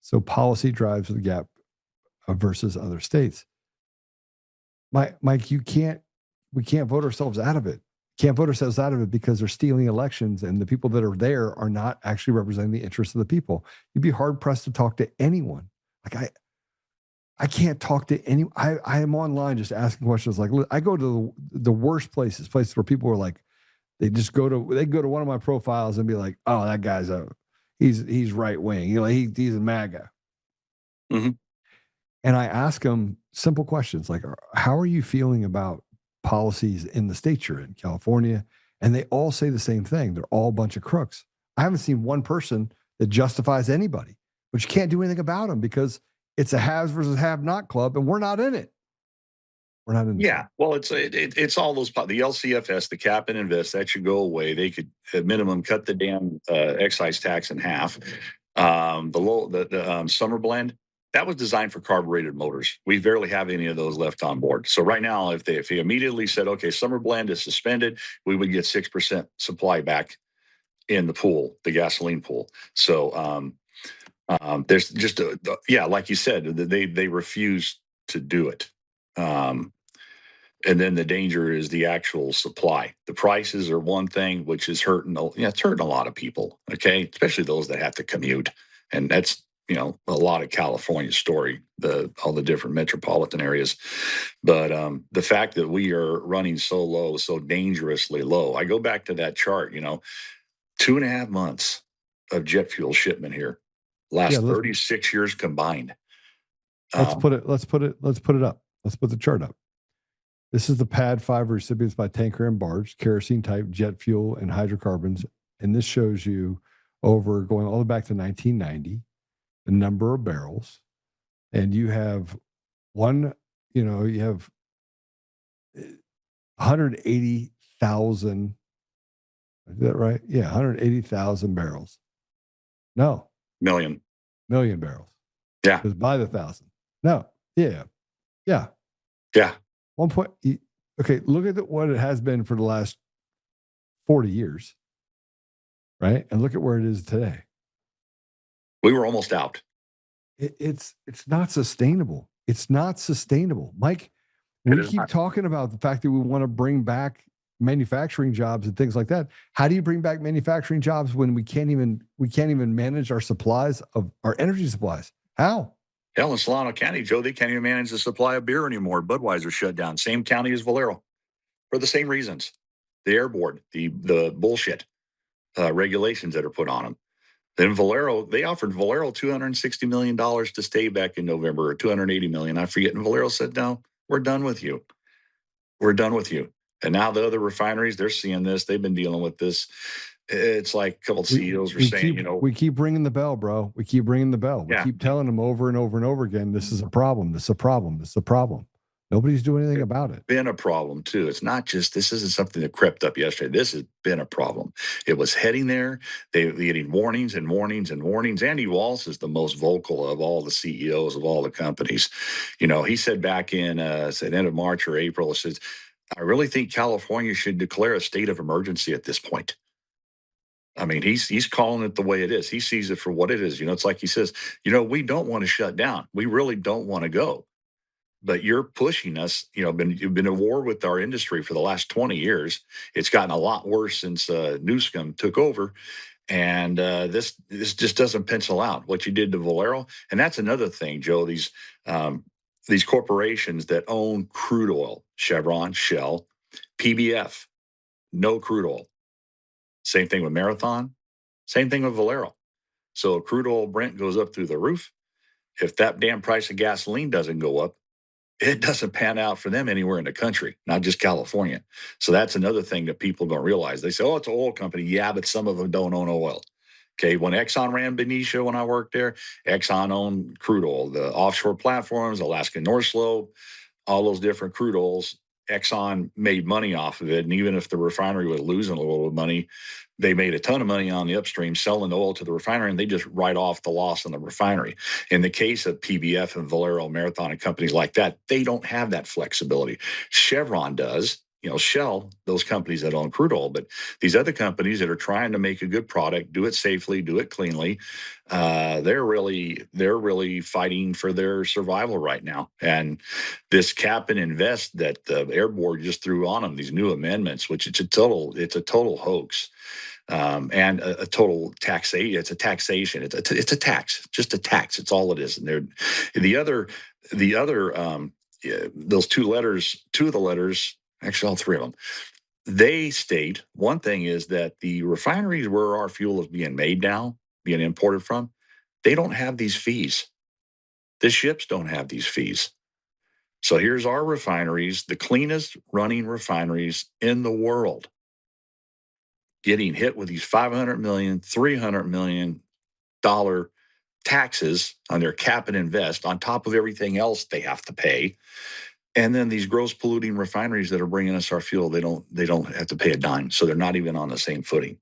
So policy drives the gap versus other states. Mike, we can't vote ourselves out of it. Can't vote ourselves out of it because they're stealing elections, and the people that are there are not actually representing the interests of the people. You'd be hard pressed to talk to anyone. Like I can't talk to any. I am online just asking questions. Like I go to the worst places where people are like, they go to one of my profiles and be like, oh, that guy's he's right wing. He's a MAGA. Mm-hmm. And I ask them simple questions like, how are you feeling about policies in the state you're in, California? And they all say the same thing. They're all a bunch of crooks. I haven't seen one person that justifies anybody, but you can't do anything about them because it's a haves versus have-not club, and we're not in it. We're not in it. Yeah, well, it's all those, the LCFS, the cap and invest, that should go away. They could at minimum cut the damn excise tax in half. The summer blend, that was designed for carbureted motors. We barely have any of those left on board. So right now, if they immediately said, okay, summer blend is suspended, we would get 6% supply back. in the pool, the gasoline pool. So there's just yeah, like you said, they refuse to do it. And then the danger is the actual supply. The prices are one thing, which is hurting. It's hurting a lot of people. Okay, especially those that have to commute, and that's a lot of California's story. All the different metropolitan areas, but the fact that we are running so low, so dangerously low. I go back to that chart. 2.5 months of jet fuel shipment here, last 36 years combined. Let's put it up. Let's put the chart up. This is the PAD 5 recipients by tanker and barge, kerosene type, jet fuel, and hydrocarbons. And this shows you going all the way back to 1990, the number of barrels. And you have you have 180,000. Is that right? Yeah, 180,000 barrels. No. Million barrels. Yeah. Because by the thousand. No. Yeah. 1 point. Okay, look at what it has been for the last 40 years, right? And look at where it is today. We were almost out. It's not sustainable. It's not sustainable, Mike. We keep talking about the fact that we want to bring back manufacturing jobs and things like that. How do you bring back manufacturing jobs when we can't even manage our supplies of our energy supplies? How? Hell, in Solano County, Joe, they can't even manage the supply of beer anymore. Budweiser shut down. Same county as Valero for the same reasons. The air board, the bullshit regulations that are put on them. Then Valero, they offered Valero $260 million to stay back in November, or $280 million. I forget. And Valero said, no, we're done with you. We're done with you. And now the other refineries, they're seeing this. They've been dealing with this. It's like a couple of CEOs were saying, we keep ringing the bell, bro. We keep ringing the bell. We keep telling them over and over and over again, this is a problem. This is a problem. This is a problem. Nobody's doing anything about it. Been a problem too. It's not just, this isn't something that crept up yesterday. This has been a problem. It was heading there. They're getting warnings and warnings and warnings. Andy Walsh is the most vocal of all the CEOs of all the companies. He said back in said end of March or April, it says, I really think California should declare a state of emergency at this point. I mean, he's calling it the way it is. He sees it for what it is. It's like he says, we don't want to shut down. We really don't want to go. But you're pushing us. You've been at war with our industry for the last 20 years. It's gotten a lot worse since Newsom took over. And this just doesn't pencil out what you did to Valero. And that's another thing, Joe, these corporations that own crude oil, Chevron, Shell, PBF, no crude oil. Same thing with Marathon. Same thing with Valero. So crude oil Brent goes up through the roof. If that damn price of gasoline doesn't go up, it doesn't pan out for them anywhere in the country, not just California. So that's another thing that people don't realize. They say, oh, it's an oil company. Yeah, but some of them don't own oil. Okay, when Exxon ran Benicia, when I worked there, Exxon owned crude oil, the offshore platforms, Alaska North Slope, all those different crude oils. Exxon made money off of it. And even if the refinery was losing a little bit of money, they made a ton of money on the upstream selling the oil to the refinery, and they just write off the loss on the refinery. In the case of PBF and Valero, Marathon, and companies like that, they don't have that flexibility. Chevron does. Shell, those companies that own crude oil, but these other companies that are trying to make a good product, do it safely, do it cleanly, they're really fighting for their survival right now. And this cap and invest that the Air Board just threw on them, these new amendments, which it's a total hoax. And a total taxation. It's a taxation. It's a tax, just a tax. It's all it is. And those two of the letters. Actually, all three of them, they state one thing is that the refineries where our fuel is being made now, being imported from, they don't have these fees. The ships don't have these fees. So here's our refineries, the cleanest running refineries in the world, getting hit with these $500 million, $300 million taxes on their cap and invest on top of everything else they have to pay. And then these gross polluting refineries that are bringing us our fuel, they don't have to pay a dime. So they're not even on the same footing.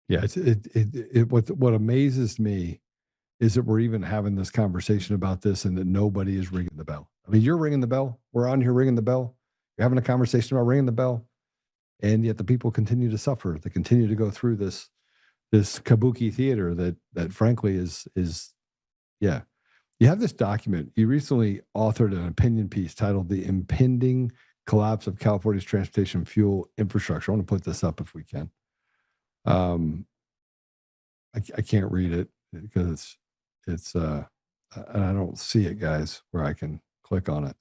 Yeah, what amazes me is that we're even having this conversation about this and that nobody is ringing the bell. I mean, you're ringing the bell. We're on here ringing the bell. You're having a conversation about ringing the bell. and yet the people continue to suffer. They continue to go through this kabuki theater that frankly is yeah. You have this document. You recently authored an opinion piece titled "The Impending Collapse of California's Transportation Fuel Infrastructure." I want to put this up if we can. I can't read it because it's and I don't see it, guys, where I can click on it.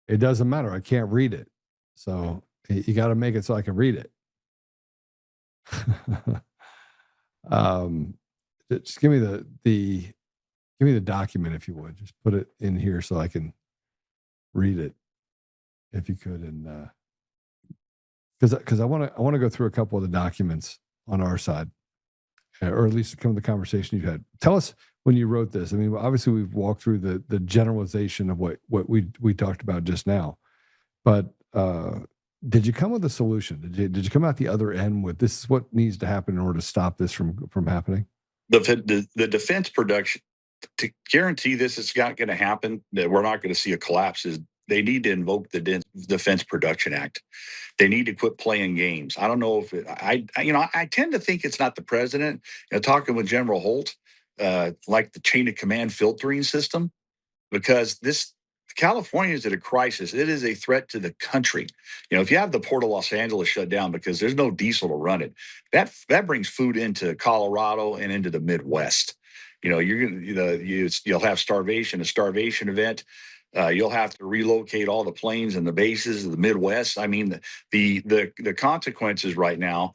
It doesn't matter. I can't read it. So you got to make it so I can read it. Just give me the document if you would. Just put it in here so I can read it, if you could, and because I want to go through a couple of the documents on our side, or at least some of the conversation you've had. Tell us when you wrote this. I mean, obviously we've walked through the generalization of what we talked about just now, but did you come with a solution? Did you come out the other end with this is what needs to happen in order to stop this from happening? The defense production, to guarantee this is not going to happen, that we're not going to see a collapse, is they need to invoke the Defense Production Act. They need to quit playing games. I don't know if I tend to think it's not the president. Talking with General Holt, like the chain of command filtering system, because California is at a crisis. It is a threat to the country. If you have the Port of Los Angeles shut down because there's no diesel to run it, that brings food into Colorado and into the Midwest. You'll have starvation, a starvation event. You'll have to relocate all the planes and the bases of the Midwest. I mean, the consequences right now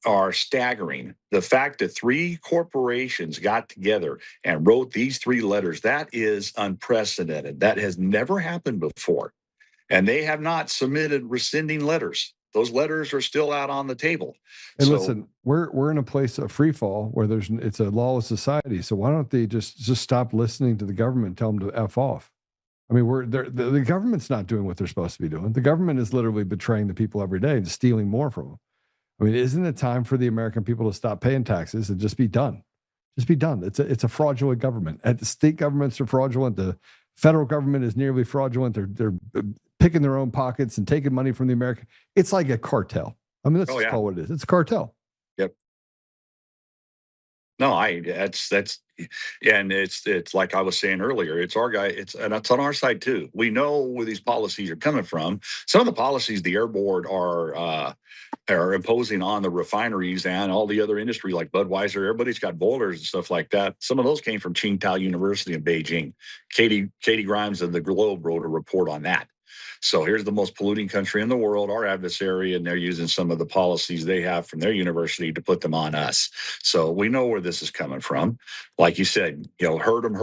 are staggering. The fact that 3 corporations got together and wrote these 3 letters, that is unprecedented. That has never happened before. And they have not submitted rescinding letters. Those letters are still out on the table. And listen, we're in a place of free fall where it's a lawless society. So why don't they just stop listening to the government and tell them to F off? I mean, the government's not doing what they're supposed to be doing. The government is literally betraying the people every day and stealing more from them. I mean, isn't it time for the American people to stop paying taxes and just be done? Just be done. It's a fraudulent government. The state governments are fraudulent. The federal government is nearly fraudulent. They're picking their own pockets and taking money from the American. It's like a cartel. I mean, let's just call it what it is. It's a cartel. Yep. No, that's and it's like I was saying earlier, it's our guy, and it's on our side too. We know where these policies are coming from. Some of the policies the Air Board are imposing on the refineries and all the other industry like Budweiser, everybody's got boilers and stuff like that. Some of those came from Tsinghua University in Beijing. Katie Grimes of the Globe wrote a report on that. So here's the most polluting country in the world, our adversary, and they're using some of the policies they have from their university to put them on us. So we know where this is coming from. Like you said, hurt them,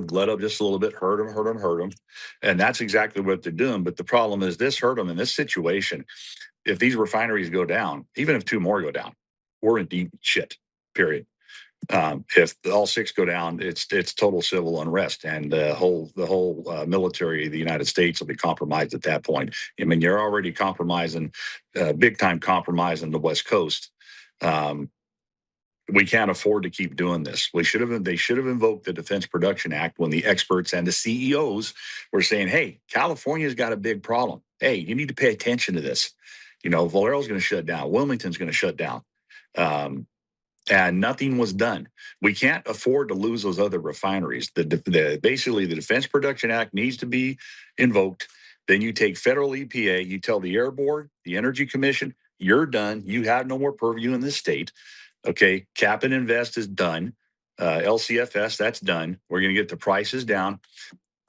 let up just a little bit, hurt them. And that's exactly what they're doing. But the problem is this hurt them in this situation. If these refineries go down, even if 2 more go down, we're in deep shit, period. If all 6 go down, it's total civil unrest, and the whole military of the United States will be compromised at that point. I mean, you're already compromising, big time compromising the West Coast. We can't afford to keep doing this. They should have invoked the Defense Production Act when the experts and the CEOs were saying, "Hey, California's got a big problem. Hey, you need to pay attention to this. Valero's going to shut down. Wilmington's going to shut down." And nothing was done. We can't afford to lose those other refineries. Basically, the Defense Production Act needs to be invoked. Then you take federal EPA, you tell the Air Board, the Energy Commission, you're done. You have no more purview in this state. Okay, cap and invest is done. LCFS, that's done. We're going to get the prices down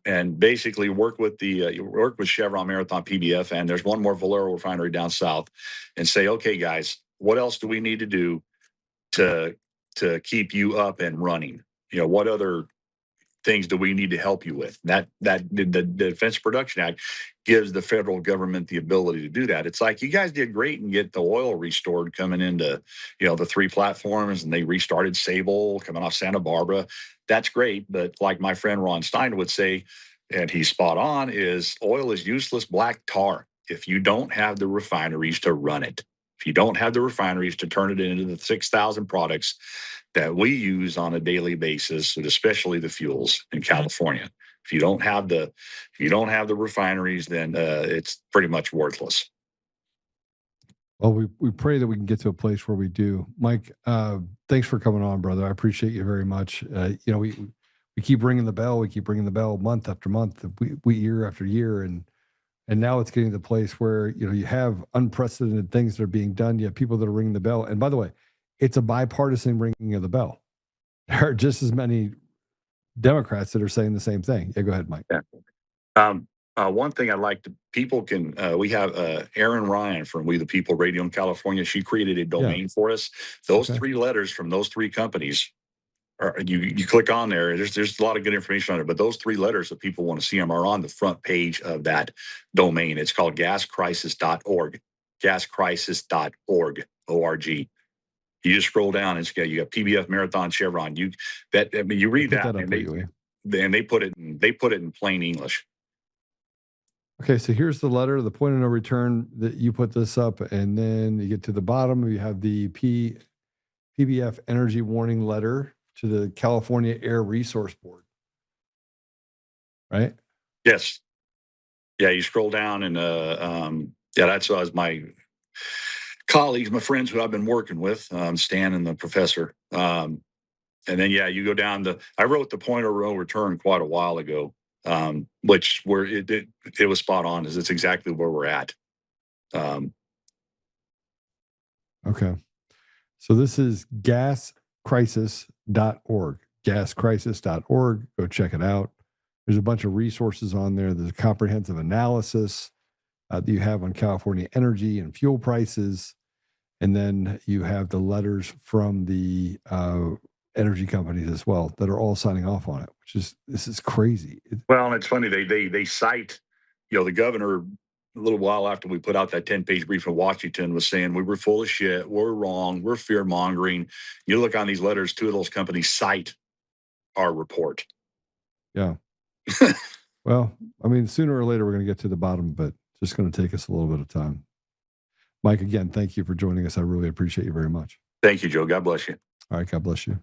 and basically work with Chevron, Marathon, PBF, and there's one more Valero refinery down south, and say, okay, guys, what else do we need to do to keep you up and running? What other things do we need to help you with? The Defense Production Act gives the federal government the ability to do that. It's like, you guys did great and get the oil restored coming into, the 3 platforms, and they restarted Sable coming off Santa Barbara. That's great. But like my friend Ron Stein would say, and he's spot on, is oil is useless black tar if you don't have the refineries to run it. If you don't have the refineries to turn it into the 6,000 products that we use on a daily basis, and especially the fuels in California. If you don't have the refineries, then it's pretty much worthless. Well, we pray that we can get to a place where we do. Mike, thanks for coming on, brother. I appreciate you very much. We keep ringing the bell. We keep ringing the bell month after month, we year after year, and now it's getting to the place where you have unprecedented things that are being done. You have people that are ringing the bell, and by the way, it's a bipartisan ringing of the bell. There are just as many Democrats that are saying the same thing. Yeah, go ahead, Mike. Yeah. One thing I'd like to, people can, we have Erin Ryan from We the People Radio in California. She created a domain for us. Those 3 letters from those 3 companies, you click on there, there's a lot of good information on it, but those 3 letters, if people want to see them, are on the front page of that domain. It's called gascrisis.org, gascrisis.org, O-R-G. You just scroll down and you got PBF, Marathon, Chevron. You read that, and they put it in plain English. Okay, so here's the letter, the point of no return that you put this up, and then you get to the bottom, you have the PBF energy warning letter to the California Air Resource Board, right? Yes. Yeah, you scroll down and that's my colleagues, my friends who I've been working with, Stan and the professor. And then you go down I wrote the point of no return quite a while ago. Which where it was spot on, it's exactly where we're at. Okay. So this is gascrisis.org, gascrisis.org. Go check it out. There's a bunch of resources on there. There's a comprehensive analysis that you have on California energy and fuel prices. And then you have the letters from the energy companies as well that are all signing off on it, this is crazy. Well, and it's funny, they cite, the governor a little while after we put out that 10-page brief in Washington was saying we were full of shit, we're wrong, we're fear mongering. You look on these letters, 2 of those companies cite our report. Yeah. Well, I mean, sooner or later we're going to get to the bottom, but it's just going to take us a little bit of time. Mike, again, thank you for joining us. I really appreciate you very much. Thank you, Joe. God bless you. All right, God bless you.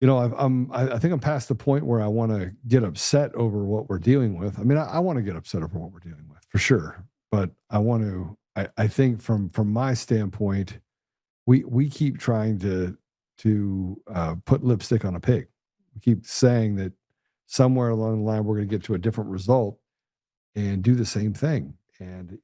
I think I'm past the point where I want to get upset over what we're dealing with. I mean, I want to get upset over what we're dealing with for sure, but I think from my standpoint, we keep trying to put lipstick on a pig. We keep saying that somewhere along the line we're going to get to a different result and do the same thing. And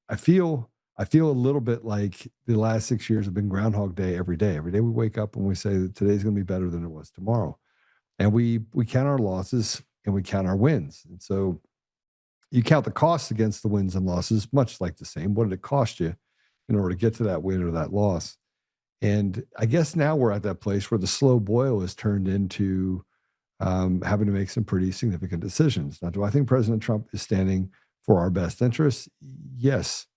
I feel a little bit like the last 6 years have been Groundhog Day every day. Every day we wake up and we say that today's going to be better than it was tomorrow. And we count our losses and we count our wins. And so you count the costs against the wins and losses, much like the same. What did it cost you in order to get to that win or that loss? And I guess now we're at that place where the slow boil is turned into having to make some pretty significant decisions. Now, do I think President Trump is standing for our best interests? Yes.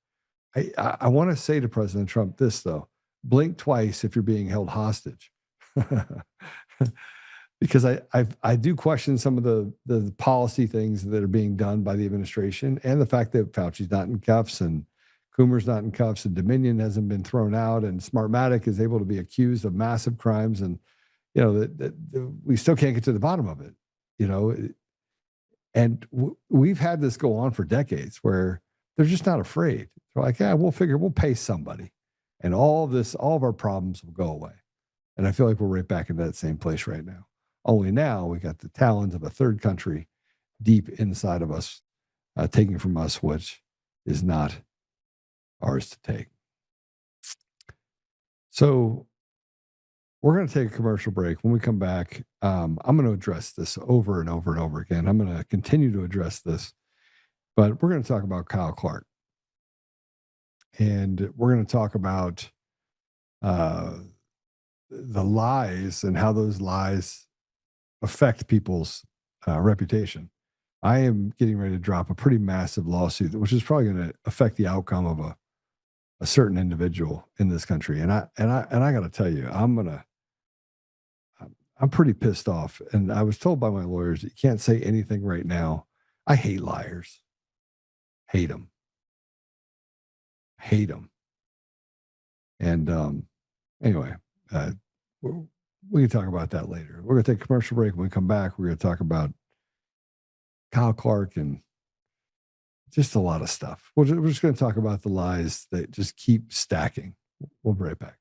I want to say to President Trump this, though: blink twice if you're being held hostage. Because I do question some of the policy things that are being done by the administration, and the fact that Fauci's not in cuffs and Coomer's not in cuffs and Dominion hasn't been thrown out and Smartmatic is able to be accused of massive crimes, and we still can't get to the bottom of it. And we've had this go on for decades where they're just not afraid. They're like, yeah, we'll pay somebody, and all of our problems will go away. And I feel like we're right back in that same place right now. Only now we got the talons of a third country deep inside of us, taking from us which is not ours to take. So we're going to take a commercial break. When we come back, I'm going to address this over and over and over again. I'm going to continue to address this, but we're going to talk about Kyle Clark. And we're going to talk about the lies and how those lies affect people's reputation. I am getting ready to drop a pretty massive lawsuit, which is probably going to affect the outcome of a certain individual in this country. And I got to tell you, I'm pretty pissed off. And I was told by my lawyers, you can't say anything right now. I hate liars. Hate them. Hate them. And anyway, we can talk about that later. We're going to take a commercial break. When we come back, we're going to talk about Kyle Clark and just a lot of stuff. We're just going to talk about the lies that just keep stacking. We'll be right back.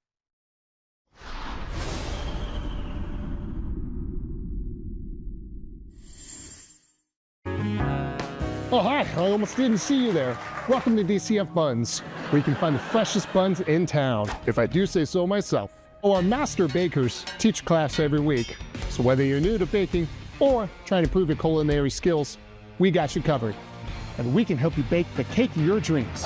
Oh, hi. I almost didn't see you there. Welcome to DCF Buns, where you can find the freshest buns in town, if I do say so myself. Our master bakers teach class every week. So whether you're new to baking or trying to improve your culinary skills, we got you covered. And we can help you bake the cake of your dreams.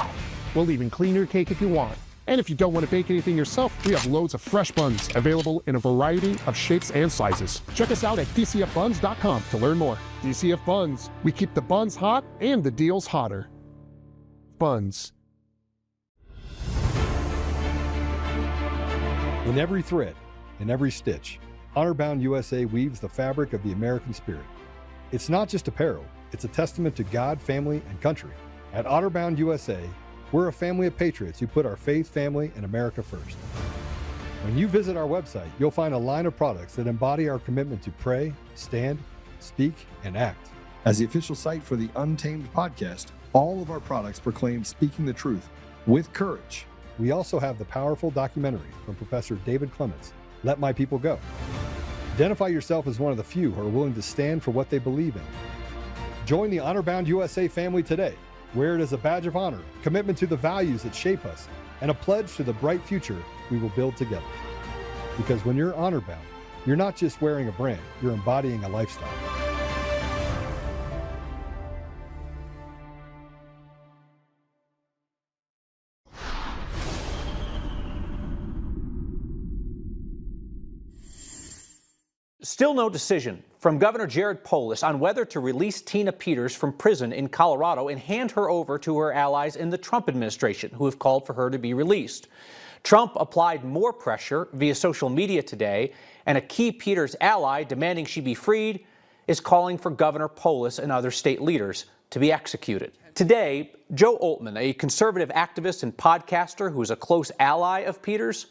We'll even clean your cake if you want. And if you don't want to bake anything yourself, we have loads of fresh buns available in a variety of shapes and sizes. Check us out at dcfbuns.com to learn more. DCF Buns, we keep the buns hot and the deals hotter. Buns. In every thread, in every stitch, Honor-Bound USA weaves the fabric of the American spirit. It's not just apparel, it's a testament to God, family, and country. At Honor-Bound USA, we're a family of patriots who put our faith, family, and America first. When you visit our website, you'll find a line of products that embody our commitment to pray, stand, speak, and act. As the official site for the Untamed podcast, all of our products proclaim speaking the truth with courage. We also have the powerful documentary from Professor David Clements, Let My People Go. Identify yourself as one of the few who are willing to stand for what they believe in. Join the Honor-Bound USA family today. Wear it as a badge of honor, commitment to the values that shape us, and a pledge to the bright future we will build together. Because when you're honor-bound, you're not just wearing a brand, you're embodying a lifestyle. Still no decision from Governor Jared Polis on whether to release Tina Peters from prison in Colorado and hand her over to her allies in the Trump administration, who have called for her to be released. Trump applied more pressure via social media today, and a key Peters ally demanding she be freed is calling for Governor Polis and other state leaders to be executed. Today, Joe Oltmann, a conservative activist and podcaster who is a close ally of Peters,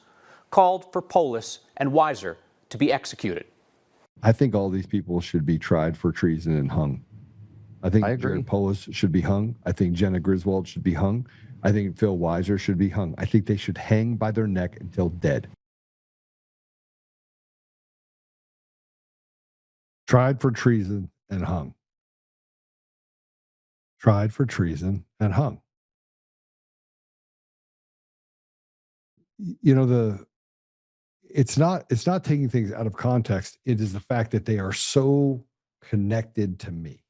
called for Polis and Weiser to be executed. I think all these people should be tried for treason and hung. I think Jared Polis should be hung. I think Jenna Griswold should be hung. I think Phil Weiser should be hung. I think they should hang by their neck until dead. Tried for treason and hung. Tried for treason and hung. You know, it's not taking things out of context. It is the fact that they are so connected to me.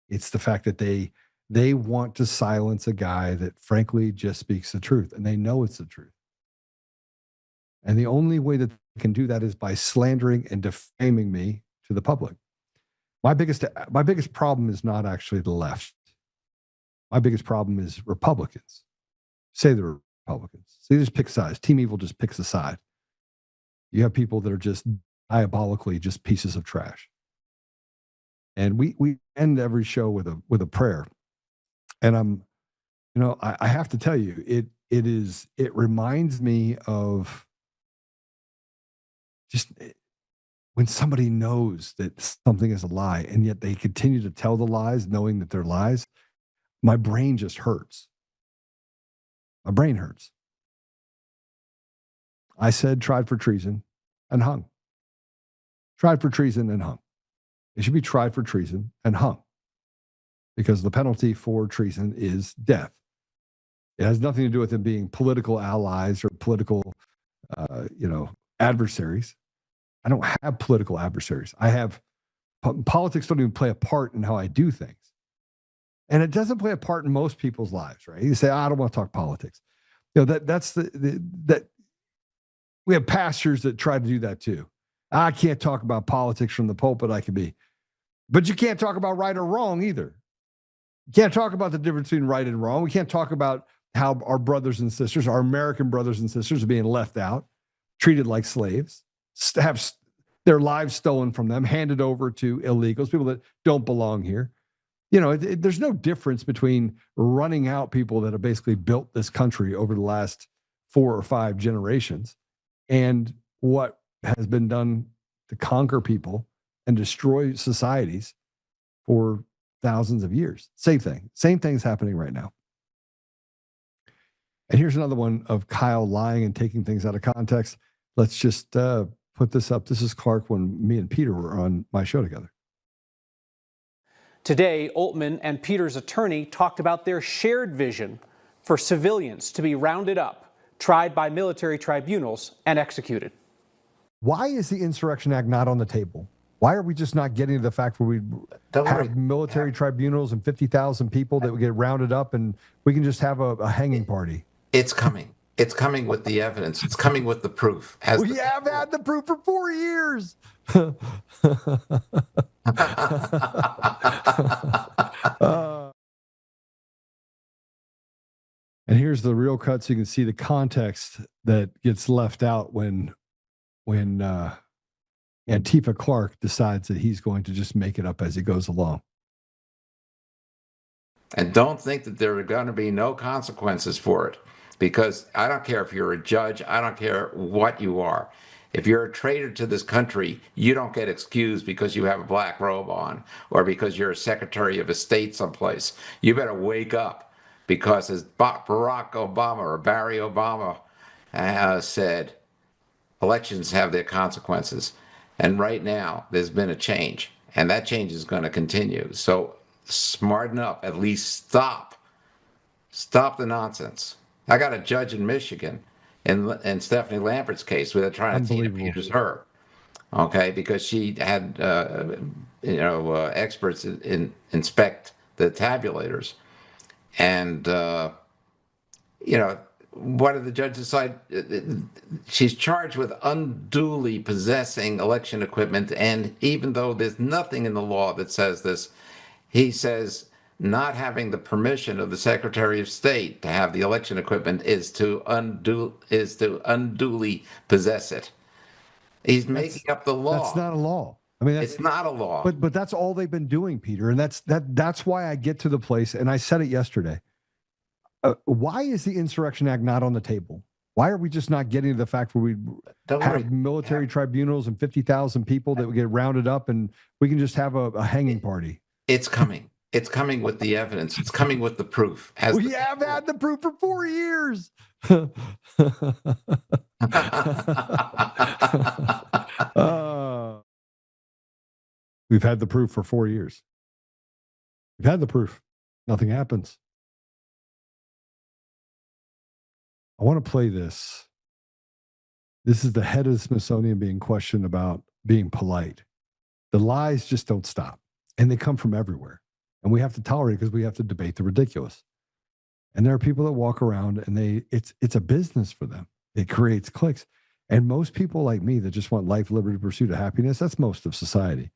It's the fact that they want to silence a guy that frankly just speaks the truth, and they know it's the truth. And the only way that they can do that is by slandering and defaming me to the public. My biggest problem is not actually the left. My biggest problem is Republicans. Say they're Republicans. So they just pick sides. Team Evil just picks a side. You have people that are just diabolically just pieces of trash. And we end every show with a prayer. And I have to tell you, it reminds me of just when somebody knows that something is a lie and yet they continue to tell the lies knowing that they're lies. My brain just hurts. My brain hurts. I said tried for treason and hung. Tried for treason and hung. It should be tried for treason and hung, because the penalty for treason is death. It has nothing to do with them being political allies or political, adversaries. I don't have political adversaries. Politics don't even play a part in how I do things. And it doesn't play a part in most people's lives, right? You say, I don't want to talk politics. That's that we have pastors that try to do that too. I can't talk about politics from the pulpit. I can be, but you can't talk about right or wrong either. You can't talk about the difference between right and wrong. We can't talk about how our brothers and sisters, our American brothers and sisters, are being left out, treated like slaves, have their lives stolen from them, handed over to illegals, people that don't belong here. There's no difference between running out people that have basically built this country over the last 4 or 5 generations and what has been done to conquer people and destroy societies for thousands of years. Same thing's happening right now. And here's another one of Kyle lying and taking things out of context. Let's just put this up. This is Clark when me and Peter were on my show together. Today, Oltmann and Peter's attorney talked about their shared vision for civilians to be rounded up, tried by military tribunals, and executed. Why is the Insurrection Act not on the table? Why are we just not getting to the fact where we have military tribunals and 50,000 people that would get rounded up and we can just have a hanging party? It's coming. It's coming with the evidence. It's coming with the proof. We have had the proof for 4 years. And here's the real cut so you can see the context that gets left out when Antifa Clark decides that he's going to just make it up as he goes along. And don't think that there are going to be no consequences for it, because I don't care if you're a judge, I don't care what you are. If you're a traitor to this country, you don't get excused because you have a black robe on or because you're a secretary of a state someplace. You better wake up, because as Barack Obama or Barry Obama said, elections have their consequences. And right now, there's been a change, and that change is going to continue. So smarten up, at least stop the nonsense. I got a judge in Michigan in Stephanie Lambert's case where they're trying to Tina Peters her, okay, because she had experts inspect the tabulators, and what did the judge decide? She's charged with unduly possessing election equipment, and even though there's nothing in the law that says this, he says not having the permission of the Secretary of State to have the election equipment is to unduly possess it. He's making up the law. That's not a law. I mean, it's not a law. But that's all they've been doing, Peter, and that's why I get to the place, and I said it yesterday. Why is the Insurrection Act not on the table? Why are we just not getting to the fact where we have military tribunals and 50,000 people that would get rounded up and we can just have a hanging party? It's coming. It's coming with the evidence. It's coming with the proof. We have had the proof for 4 years. We've had the proof for 4 years. We've had the proof. Nothing happens. I want to play this. This is the head of the Smithsonian being questioned about being polite. The lies just don't stop, and they come from everywhere. And we have to tolerate it because we have to debate the ridiculous. And there are people that walk around and it's a business for them. It creates clicks. And most people like me that just want life, liberty, pursuit of happiness, that's most of society,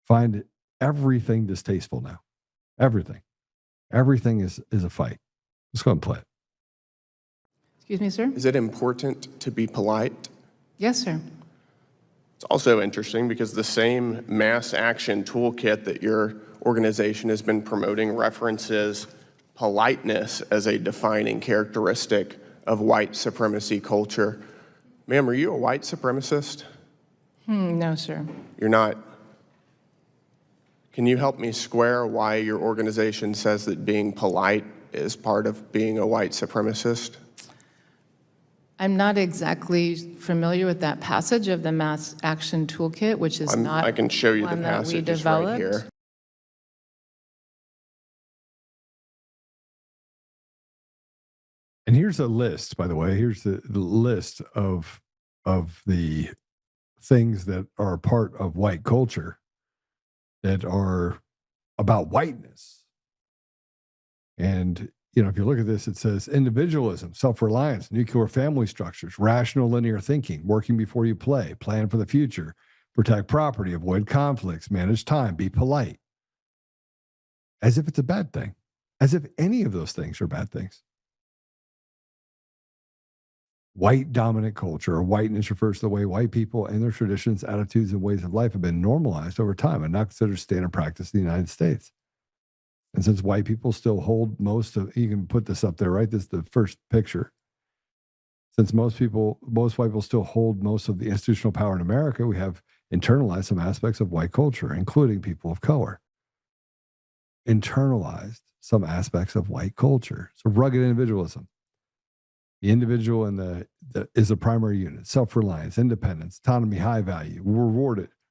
find everything distasteful now. Everything. Everything is a fight. Let's go and play it. Excuse me, sir? Is it important to be polite? Yes, sir. It's also interesting because the same mass action toolkit that your organization has been promoting references politeness as a defining characteristic of white supremacy culture. Ma'am, are you a white supremacist? No, sir. You're not. Can you help me square why your organization says that being polite is part of being a white supremacist? I'm not exactly familiar with that passage of the Mass Action Toolkit, which is not I can show you the one that we passage. It's right developed. here. And here's a list, by the way. Here's the list of the things that are a part of white culture that are about whiteness. And, if you look at this, it says individualism, self-reliance, nuclear family structures, rational linear thinking, working before you play, plan for the future, protect property, avoid conflicts, manage time, be polite. As if it's a bad thing. As if any of those things are bad things. White dominant culture, or whiteness, refers to the way white people and their traditions, attitudes, and ways of life have been normalized over time and not considered standard practice in the United States. And since white people still hold most of, you can put this up there, right? This is the first picture. Since most white people still hold most of the institutional power in America, we have internalized some aspects of white culture, including people of color. Internalized some aspects of white culture. So rugged individualism. The individual is a primary unit. Self-reliance, independence, autonomy, high value.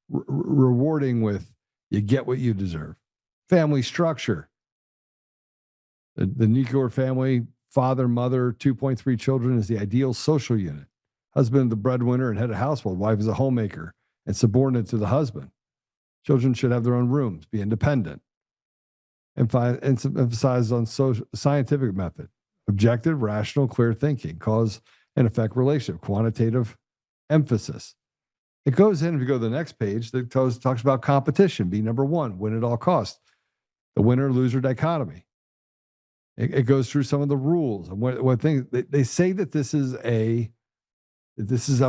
Rewarding with you get what you deserve. Family structure. The nuclear family, father, mother, 2.3 children is the ideal social unit. Husband, the breadwinner and head of household. Wife is a homemaker and subordinate to the husband. Children should have their own rooms, be independent. Emphasize on scientific method. Objective, rational, clear thinking. Cause and effect relationship. Quantitative emphasis. It goes in, if you go to the next page, that talks about competition. Be number one, win at all costs. The winner-loser dichotomy. It goes through some of the rules and what things they say that this is a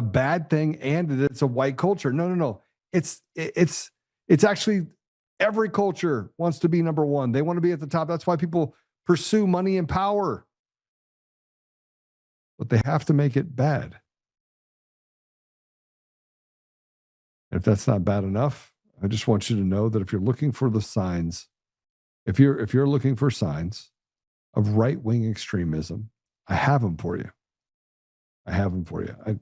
bad thing and that it's a white culture. No. It's actually every culture wants to be number one. They want to be at the top. That's why people pursue money and power. But they have to make it bad. And if that's not bad enough, I just want you to know that if you're looking for the signs, if you're looking for signs of right-wing extremism, I have them for you. And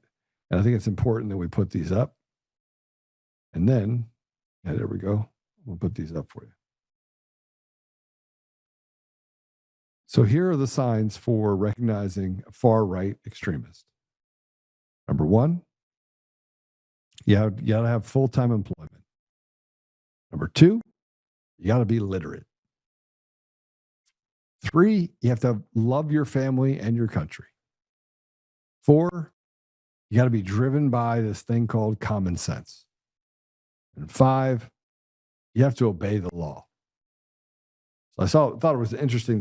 I think it's important that we put these up. And then, there we go. We'll put these up for you. So here are the signs for recognizing a far-right extremist. Number one, you got to have full-time employment. Number two, you got to be literate. 3, you have to love your family and your country. 4, you got to be driven by this thing called common sense. And 5, you have to obey the law. So thought it was interesting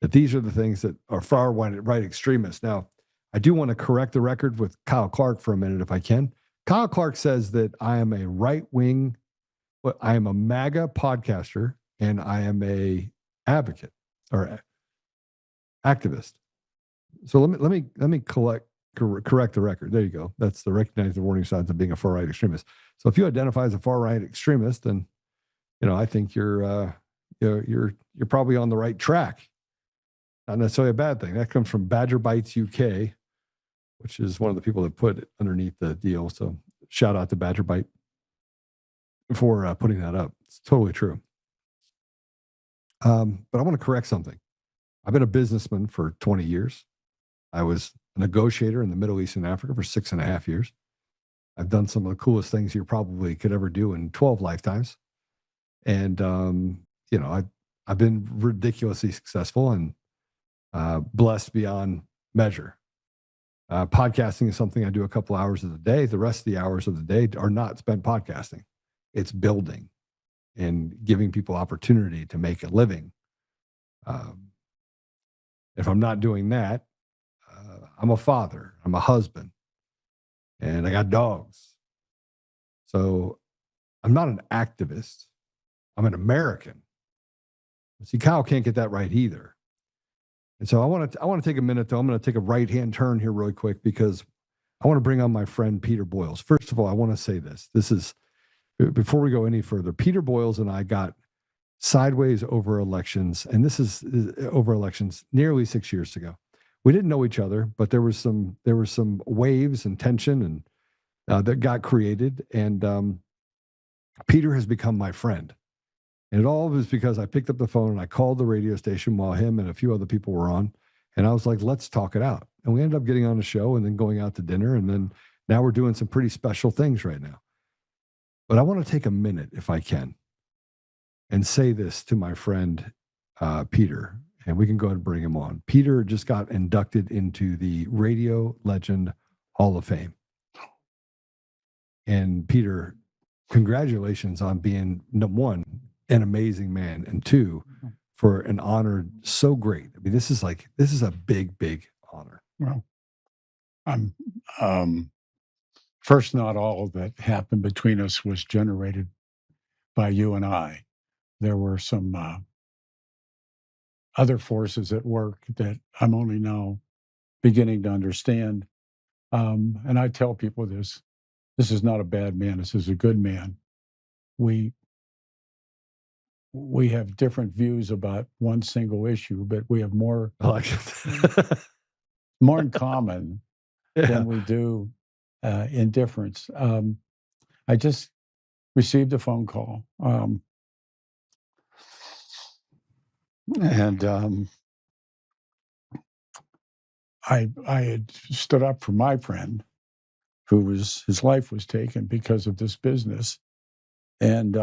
that these are the things that are far right extremists. Now, I do want to correct the record with Kyle Clark for a minute, if I can. Kyle Clark says that I am a right-wing, I am a MAGA podcaster, and I am a advocate or activist. So let me correct the record. There you go. That's the recognize the warning signs of being a far right extremist. So if you identify as a far right extremist, then I think you're probably on the right track. Not necessarily a bad thing. That comes from Badger Bites UK, which is one of the people that put it underneath the deal. So shout out to Badger Bite for putting that up. It's totally true. But I want to correct something. I've been a businessman for 20 years. I was a negotiator in the Middle East and Africa for 6.5 years. I've done some of the coolest things you probably could ever do in 12 lifetimes. And, I've been ridiculously successful and blessed beyond measure. Podcasting is something I do a couple hours of the day. The rest of the hours of the day are not spent podcasting. It's building and giving people opportunity to make a living. If I'm not doing that, I'm a father, I'm a husband, and I got dogs. So I'm not an activist. I'm an American. See, Kyle can't get that right either. And so I want to take a minute, though. I'm going to take a right-hand turn here really quick because I want to bring on my friend Peter Boyles. First of all, I want to say this. This is, before we go any further, Peter Boyles and I got sideways over elections, and this is over elections nearly 6 years ago. We didn't know each other, but there was some waves and tension and that got created, and Peter has become my friend. And it all was because I picked up the phone and I called the radio station while him and a few other people were on. And I was like, let's talk it out. And we ended up getting on the show and then going out to dinner. And then now we're doing some pretty special things right now. But I want to take a minute, if I can, and say this to my friend, Peter, and we can go ahead and bring him on. Peter just got inducted into the Radio Legend Hall of Fame. And Peter, congratulations on being, one, an amazing man, and 2, for an honor so great. I mean, this is a big, big honor. Well, I'm first, not all that happened between us was generated by you and I. There were some other forces at work that I'm only now beginning to understand. And I tell people this is not a bad man. This is a good man. We have different views about one single issue, but we have more in common than we do in difference. I just received a phone call, and I had stood up for my friend, his life was taken because of this business, and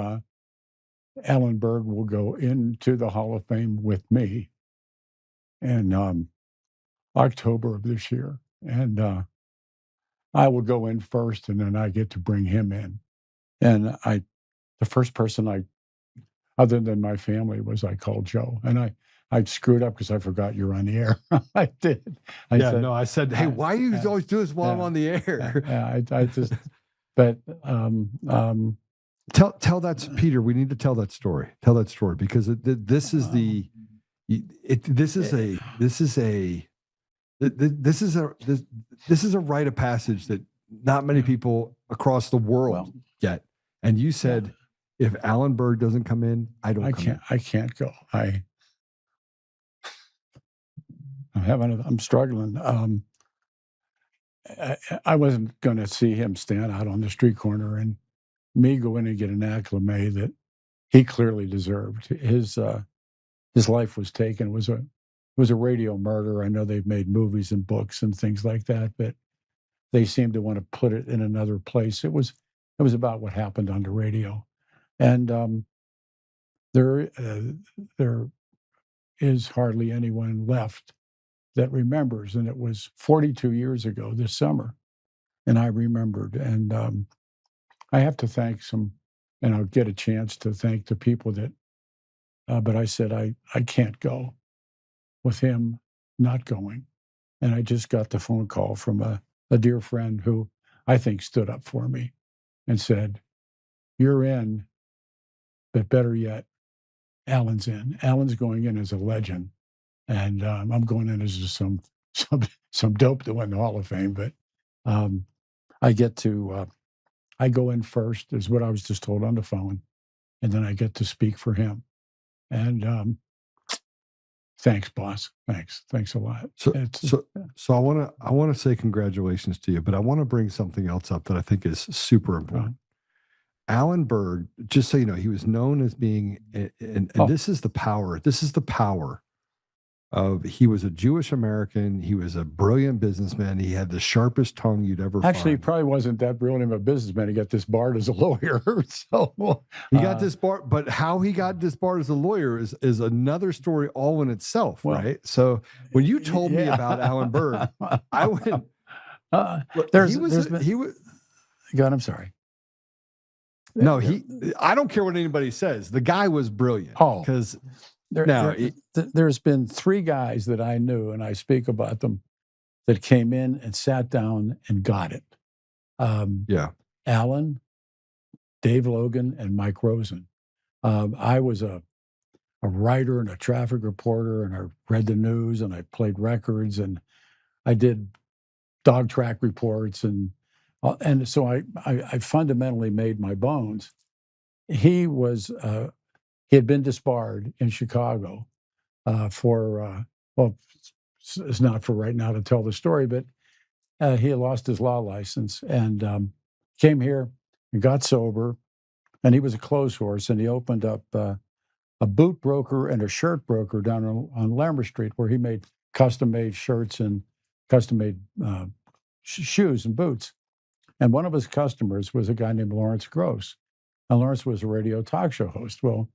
Alan Berg will go into the Hall of Fame with me in October of this year, and I will go in first, and then I get to bring him in. And the first person other than my family, I called Joe, and I screwed up because I forgot you're on the air. I did. I said, hey, why do you always do this while I'm on the air? I just, but tell that, Peter. We need to tell that story. Tell that story because this is a rite of passage that not many people across the world get. And you said, if Alan Berg doesn't come in, I can't go. I'm struggling. I wasn't going to see him stand out on the street corner and me go in and get an acclimate that he clearly deserved. His life was taken. It was a radio murder. I know they've made movies and books and things like that, but they seem to want to put it in another place. It was about what happened on the radio. And there is hardly anyone left that remembers. And it was 42 years ago this summer, and I remembered. And I have to thank and I'll get a chance to thank the people that. But I said I can't go with him not going, and I just got the phone call from a dear friend who I think stood up for me and said, "You're in." But better yet, Alan's in. Alan's going in as a legend, and I'm going in as just some dope that went in the Hall of Fame. But I get to I go in first, is what I was just told on the phone, and then I get to speak for him. And thanks, boss. Thanks a lot. So I want to say congratulations to you, but I want to bring something else up that I think is super important. Alan Berg, just so you know, he was known as being, and this is the power. This is the power of, he was a Jewish American. He was a brilliant businessman. He had the sharpest tongue you'd ever Actually, find. He probably wasn't that brilliant of a businessman. He got disbarred as a lawyer. So he got disbarred, but how he got disbarred as a lawyer is another story all in itself, right? So when you told me about Alan Berg, I went, he was. God, I'm sorry. No, I don't care what anybody says. The guy was brilliant. Oh, because there's been 3 guys that I knew, and I speak about them, that came in and sat down and got it. Alan, Dave Logan, and Mike Rosen. I was a writer and a traffic reporter, and I read the news, and I played records, and I did dog track reports, and so I fundamentally made my bones. He had been disbarred in Chicago for it's not for right now to tell the story, but he had lost his law license and came here and got sober, and he was a clothes horse, and he opened up a boot broker and a shirt broker down on Lammer Street, where he made custom-made shirts and custom-made shoes and boots. And one of his customers was a guy named Lawrence Gross. And Lawrence was a radio talk show host. Well,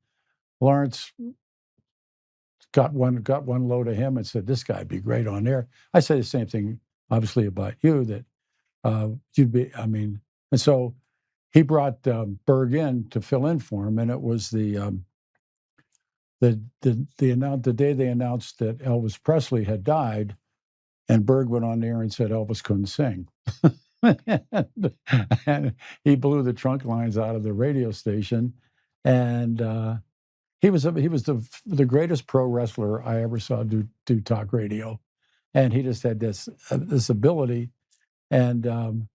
Lawrence got one load of him and said, "This guy'd be great on air." I say the same thing, obviously, about you, that you'd be, and so he brought Berg in to fill in for him. And it was the day they announced that Elvis Presley had died, and Berg went on there and said Elvis couldn't sing. And he blew the trunk lines out of the radio station, and he was the greatest pro wrestler I ever saw do talk radio. and he just had this ability, and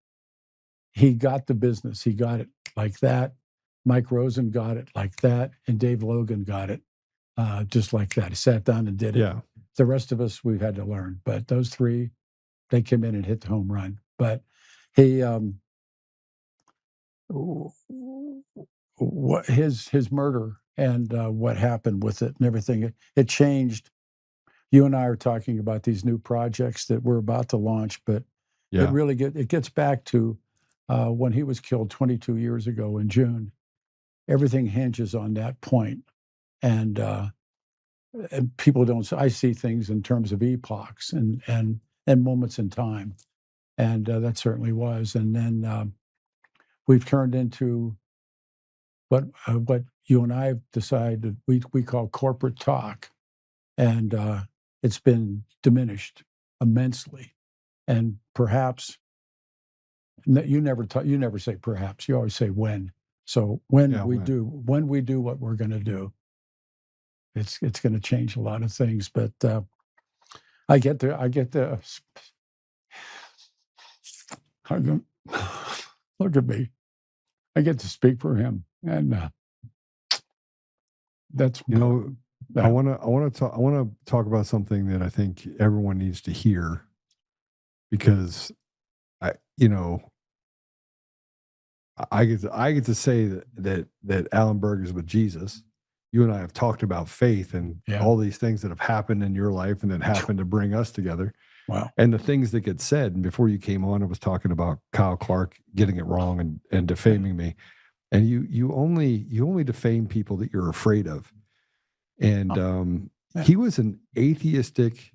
he got the business. He got it like that. Mike Rosen got it like that, and Dave Logan got it just like that. He sat down and did it. Yeah. The rest of us, we've had to learn. But those three, they came in and hit the home run. But he, what his murder and what happened with it and everything, it changed. You and I are talking about these new projects that we're about to launch, but it really gets back to when he was killed 22 years ago in June. Everything hinges on that point, and people don't. I see things in terms of epochs and moments in time, and that certainly was. And then we've turned into what you and I have decided we call corporate talk, and it's been diminished immensely. And perhaps you never say perhaps. You always say when. So when we do what we're going to do, it's going to change a lot of things. But I get the look at me. I get to speak for him, and that's I want to talk about something that I think everyone needs to hear, because I get to say that Alan Berg is with Jesus. You and I have talked about faith and all these things that have happened in your life and that happened to bring us together. Wow. And the things that get said. And before you came on, I was talking about Kyle Clark getting it wrong and defaming me. And you only defame people that you're afraid of. And he was an atheistic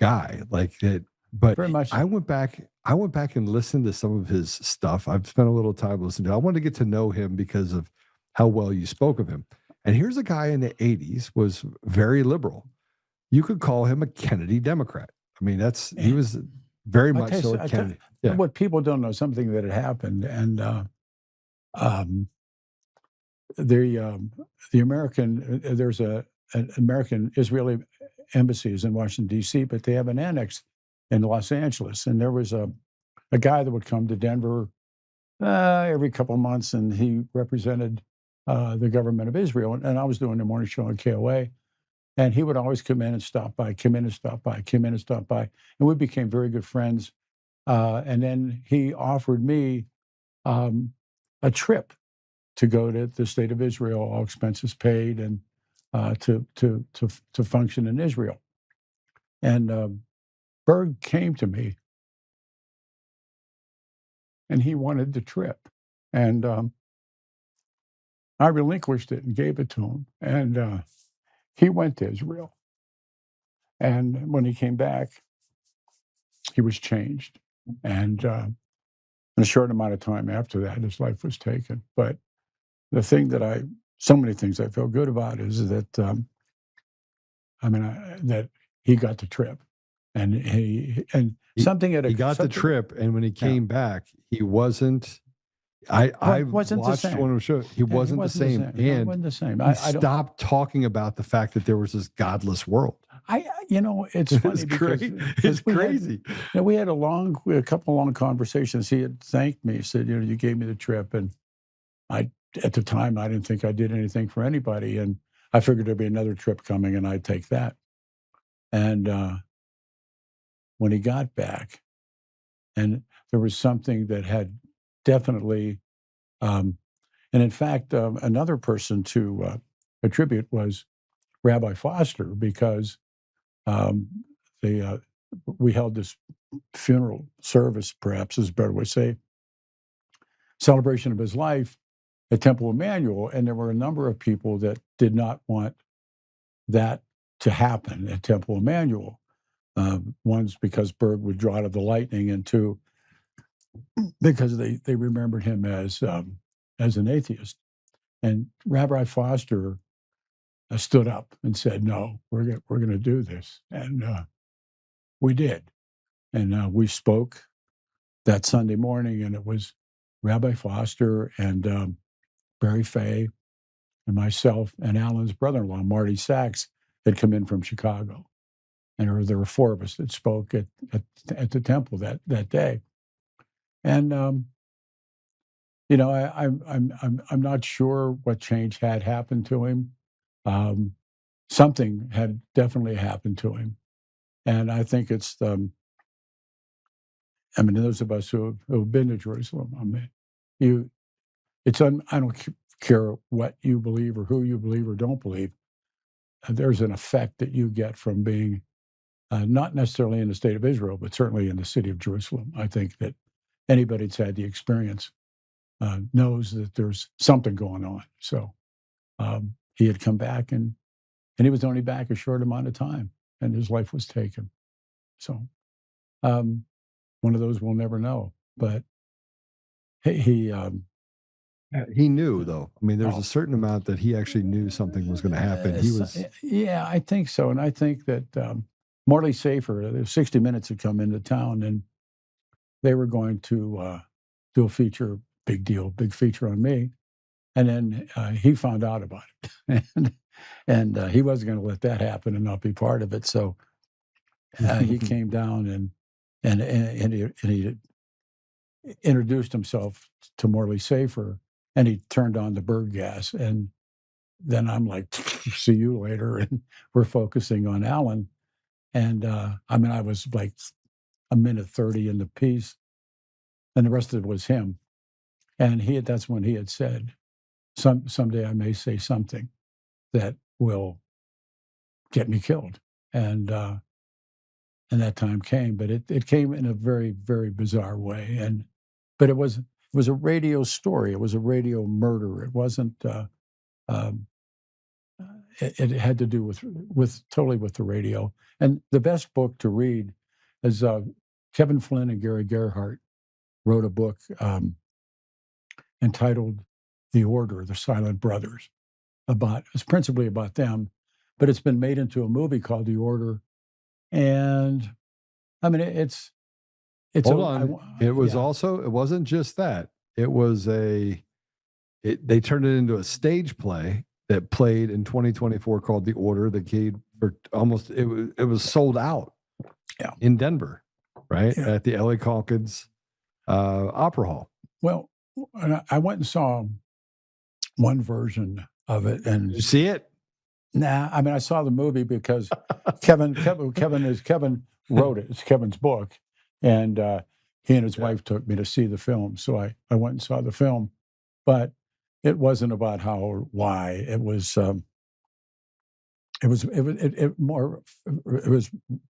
guy like that. But very much. I went back and listened to some of his stuff. I've spent a little time listening to it. I wanted to get to know him because of how well you spoke of him. And here's a guy in the 80s was very liberal. You could call him a Kennedy Democrat. I mean, he was very much so a Kennedy. What people don't know, something that had happened, and the American, there's an American Israeli embassies in Washington, D.C., but they have an annex in Los Angeles. And there was a guy that would come to Denver every couple of months, and he represented the government of Israel. And I was doing the morning show on KOA, and he would always come in and stop by. And we became very good friends. And then he offered me a trip to go to the state of Israel, all expenses paid, and to function in Israel. And Berg came to me, and he wanted the trip, and I relinquished it and gave it to him. And he went to Israel, and when he came back, he was changed. And in a short amount of time after that, his life was taken. But the thing that so many things I feel good about is that that he got the trip. And he got the trip, and when he came back, he wasn't. I wasn't watched one of the shows. He wasn't the same, and he wasn't the same. He stopped talking about the fact that there was this godless world. It's funny because it's crazy. We had a couple long conversations. He had thanked me. He said, you gave me the trip, and at the time I didn't think I did anything for anybody, and I figured there'd be another trip coming, and I'd take that. And when he got back, and there was something that had definitely, and in fact, another person to attribute was Rabbi Foster, because we held this funeral service, perhaps is a better way to say, celebration of his life at Temple Emmanuel, and there were a number of people that did not want that to happen at Temple Emmanuel. One's because Berg would draw to the lightning, and two, because they remembered him as an atheist. And Rabbi Foster stood up and said, "No, we're going to do this," and we did. And we spoke that Sunday morning, and it was Rabbi Foster and Barry Fay and myself and Alan's brother-in-law, Marty Sachs, had come in from Chicago. and there were 4 of us that spoke at the temple that day. And I'm not sure what change had happened to him. Something had definitely happened to him, and I think it's those of us who have been to Jerusalem. I don't care what you believe or who you believe or don't believe. There's an effect that you get from being not necessarily in the state of Israel, but certainly in the city of Jerusalem. I think that anybody that's had the experience knows that there's something going on. So he had come back, and he was only back a short amount of time, and his life was taken. So one of those we'll never know. But he knew, though. I mean, there's a certain amount that he actually knew something was going to happen. He was, yeah, I think so, and I think that Morley Safer, 60 Minutes had come into town, and they were going to do a feature, big feature on me, and then he found out about it, and he wasn't going to let that happen and not be part of it. So he came down and he introduced himself to Morley Safer, and he turned on the bird gas, and then I'm like, see you later, and we're focusing on Alan. And I was like a minute 30 in the piece, and the rest of it was him. And that's when he had said, someday I may say something that will get me killed. And that time came, but it came in a very, very bizarre way. But it was a radio story. It was a radio murder. It wasn't. It had to do with totally with the radio. And the best book to read is Kevin Flynn and Gary Gerhardt wrote a book entitled "The Order: The Silent Brothers." It's principally about them, but it's been made into a movie called The Order. And I mean, it's hold on. It was also, it wasn't just that. It was they turned it into a stage play that played in 2024 called The Order, that came for almost, it was sold out in Denver, right? Yeah. At the LA Calkins Opera Hall. Well, I went and saw one version of it. And did you see it? Nah, I mean, I saw the movie because Kevin wrote it. It's Kevin's book. And he and his wife took me to see the film. So I went and saw the film, but it wasn't about how or why. It was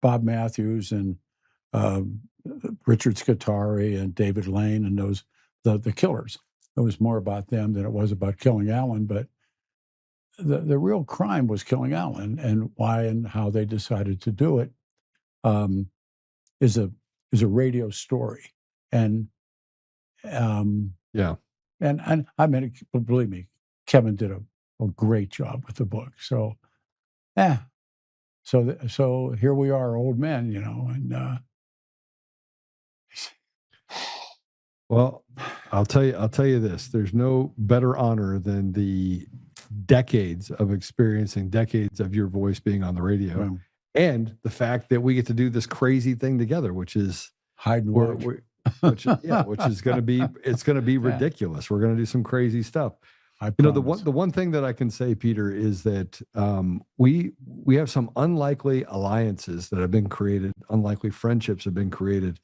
Bob Matthews and Richard Scutari and David Lane and the killers. It was more about them than it was about killing Alan. But the real crime was killing Alan, and why and how they decided to do it is a radio story. And and I mean, believe me, Kevin did a great job with the book. So so here we are, old men, and well, I'll tell you this: there's no better honor than the decades of experiencing, decades of your voice being on the radio, and the fact that we get to do this crazy thing together, which is hide and watch. Which is going to be, it's going to be ridiculous. We're going to do some crazy stuff. The one thing that I can say, Peter, is that we have some unlikely alliances that have been created, unlikely friendships have been created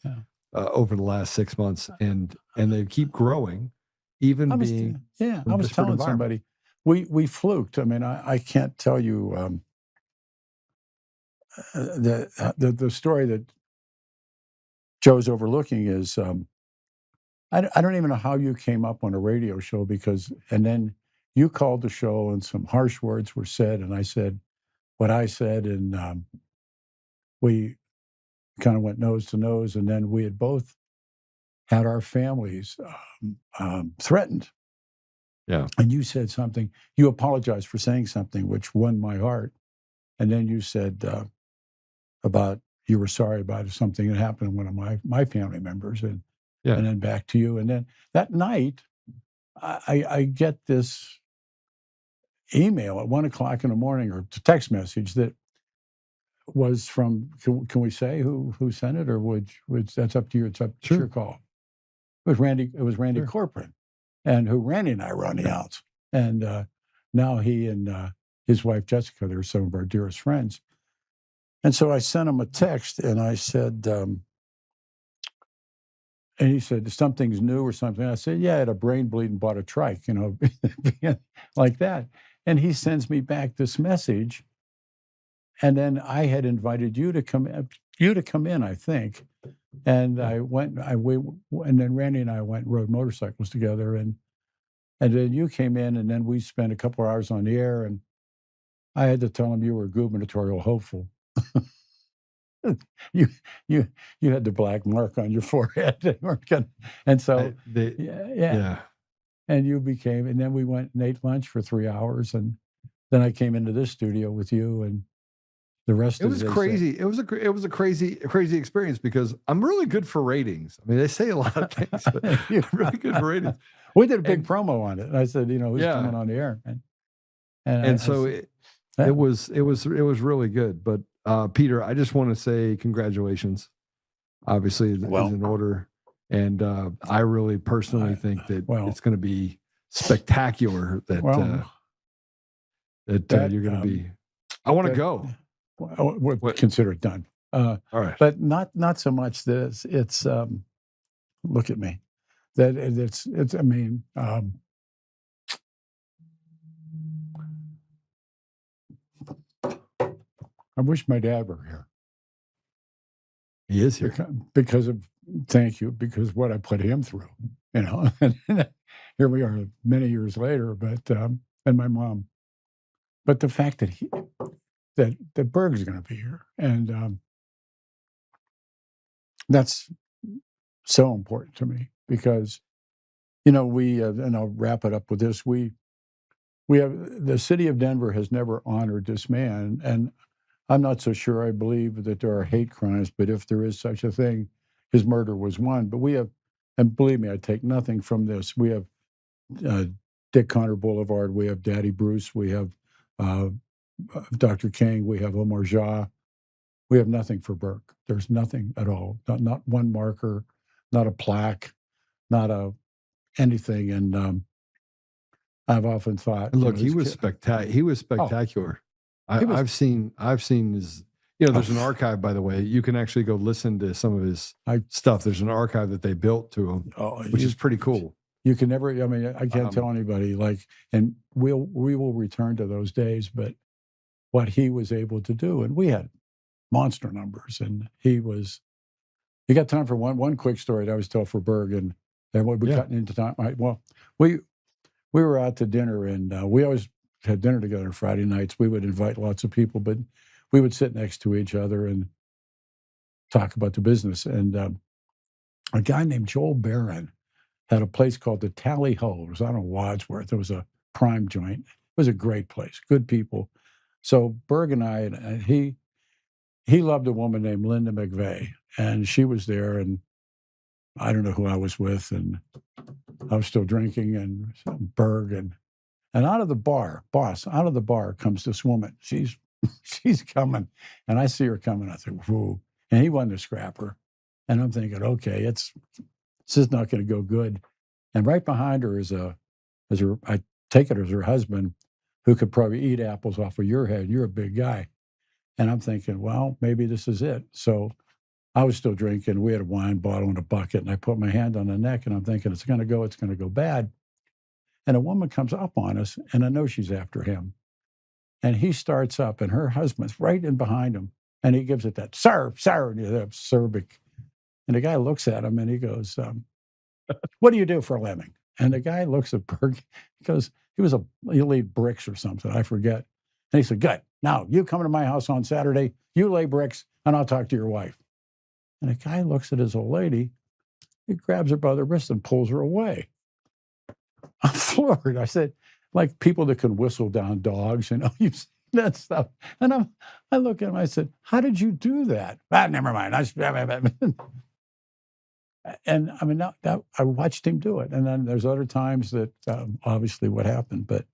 over the last 6 months, and they keep growing. I was telling somebody we fluked. I mean, I can't tell you the story that Joe's overlooking is I don't even know how you came up on a radio show, and then you called the show and some harsh words were said, and I said what I said, and we kind of went nose to nose, and then we had both had our families threatened. Yeah. And you said something, you apologized for saying something which won my heart, and then you said about you were sorry about something that happened to one of my family members, and then back to you. And then that night, I get this email at 1:00 in the morning, or text message that was from. Can we say who sent it, or would that's up to you? It's up to your call. It was Randy. It was Randy Corcoran, and who Randy and I were on the outs. And now he and his wife Jessica, they're some of our dearest friends. And so I sent him a text, and I said, and he said, something's new or something. I said, yeah, I had a brain bleed and bought a trike, you know, like that. And he sends me back this message. And then I had invited you to come in, I think. And I went, and then Randy and I went and rode motorcycles together. And then you came in, and then we spent a couple of hours on the air, and I had to tell him you were a gubernatorial hopeful. you had the black mark on your forehead, and so yeah. And you became, and then we went and ate lunch for 3 hours, and then I came into this studio with you, and the rest. It was crazy. It was a crazy experience because I'm really good for ratings. I mean, they say a lot of things, but I'm really good for ratings. We did a big promo on it. I said, you know, who's coming on the air, and so it was really good. But Peter, I just want to say congratulations. Obviously, is in order, and I really personally think that it's going to be spectacular. That you're going to be. I want to go. We'll consider it done. All right, but not so much this. It's look at me. That it's. I mean. I wish my dad were here. He is here because of because what I put him through, you know. And here we are many years later, but and my mom. But the fact that that Berg's going to be here, and that's so important to me because, you know, we and I'll wrap it up with this. We have the city of Denver has never honored this man, and I'm not so sure I believe that there are hate crimes, but if there is such a thing, his murder was one. But we have, and believe me, I take nothing from this. We have Dick Connor Boulevard, we have Daddy Bruce, we have Dr. King, we have Omar Jah. We have nothing for Burke. There's nothing at all. Not one marker, not a plaque, not anything. And I've often thought, look, he was spectacular. He was spectacular. I've seen his, you know, there's an archive, by the way. You can actually go listen to some of his stuff. There's an archive that they built to him, which is pretty cool. You can never, I mean, I can't tell anybody, like, and we will return to those days, but what he was able to do, and we had monster numbers, and you got time for one quick story that I always tell for Berg, and we're cutting into time. Well, we were out to dinner, and we always had dinner together Friday nights. We would invite lots of people, but we would sit next to each other and talk about the business. And a guy named Joel Barron had a place called the Tally Ho. It was out on Wadsworth. It was a prime joint. It was a great place, good people. So Berg and I, and he loved a woman named Linda McVeigh, and she was there, and I don't know who I was with, and I was still drinking, and Berg, and out of the bar, out of the bar comes this woman. She's coming, and I see her coming. I think, whoo, and he wasn't a scrapper, and I'm thinking, okay, this is not going to go good. And right behind her is I take it as her husband, who could probably eat apples off of your head. You're a big guy. And I'm thinking, well, maybe this is it. So I was still drinking. We had a wine bottle and a bucket, and I put my hand on the neck, and I'm thinking, it's going to go bad. And a woman comes up on us, and I know she's after him. And he starts up, and her husband's right in behind him. And he gives it that, sir, and he's Serbic. And the guy looks at him, and he goes, what do you do for a living? And the guy looks at Berg. He goes, he laid bricks or something, I forget. And he said, good. Now, you come to my house on Saturday, you lay bricks, and I'll talk to your wife. And the guy looks at his old lady. He grabs her by the wrist and pulls her away. I'm floored. I said, like people that can whistle down dogs, you know, you've seen that stuff. And I look at him, I said, how did you do that? Never mind. And I mean, I watched him do it. And then there's other times that obviously what happened. But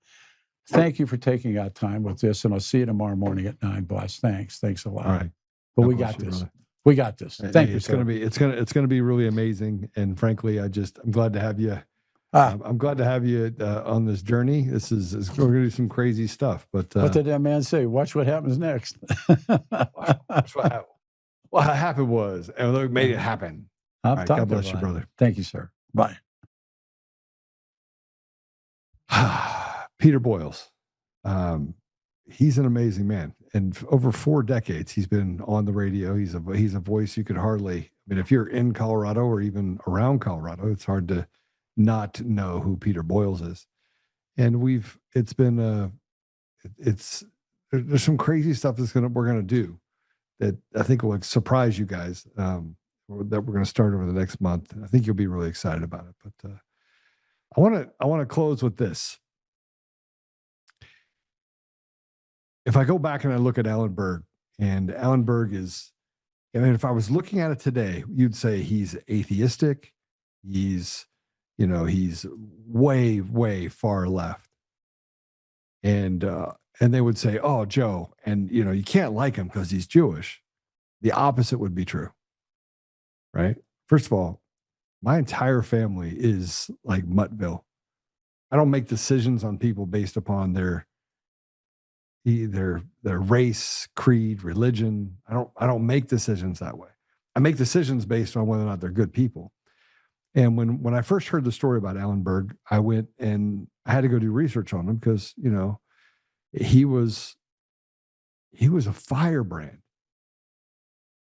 thank you for taking our time with this, and I'll see you tomorrow morning at 9, boss. Thanks a lot. All right. But God we bless got you, this. brother. We got this. Thank you, It's sir. gonna be really amazing. And frankly, I'm glad to have you. I'm glad to have you on this journey. We're gonna do some crazy stuff. But what did that man say? Watch what happens next. watch what happened. What happened was, and we made it happen. All right, God bless you, brother. Thank you, sir. Bye. Peter Boyles. He's an amazing man, and over 4 decades he's been on the radio. He's a voice you could hardly. I mean, if you're in Colorado or even around Colorado, it's hard to not know who Peter Boyles is. And there's some crazy stuff we're gonna do that I think will surprise you guys. That we're gonna start over the next month. I think you'll be really excited about it. But I want to close with this. If I go back and I look at Alan Berg, and Alan Berg is, I mean, if I was looking at it today, you'd say he's atheistic. He's way, way far left. And they would say, oh, Joe, and you can't like him because he's Jewish. The opposite would be true. Right? First of all, my entire family is like Muttville. I don't make decisions on people based upon their race, creed, religion. I don't make decisions that way. I make decisions based on whether or not they're good people. And when I first heard the story about Alan Berg, I went and I had to go do research on him because, he was a firebrand.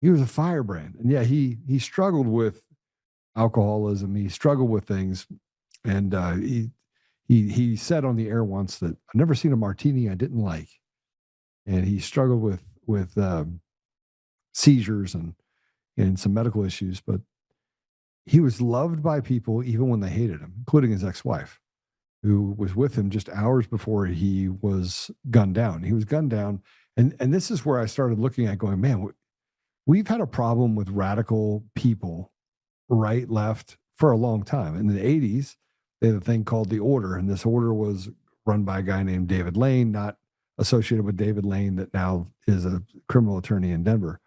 He was a firebrand. And yeah, he struggled with alcoholism. He struggled with things. And he said on the air once that I've never seen a martini I didn't like. And he struggled with seizures and some medical issues, but he was loved by people even when they hated him, including his ex-wife, who was with him just hours before he was gunned down. He was gunned down. And this is where I started looking at going, man, we've had a problem with radical people, right, left, for a long time. In the 80s, they had a thing called the Order, and this order was run by a guy named David Lane, not associated with David Lane that now is a criminal attorney in Denver.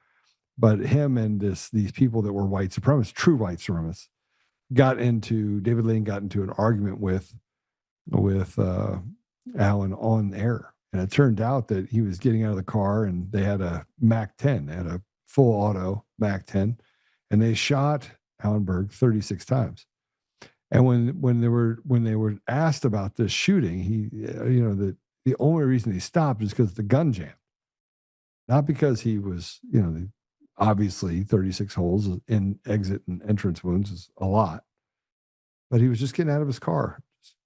But him and these people that were white supremacists, true white supremacists, David Lane got into an argument with Alan on air. And it turned out that he was getting out of the car and they had a Mac 10, they had a full auto Mac 10, and they shot Alan Berg 36 times. And when they were asked about this shooting, he, the only reason he stopped is because the gun jammed, not because he was, obviously 36 holes in exit and entrance wounds is a lot, but he was just getting out of his car,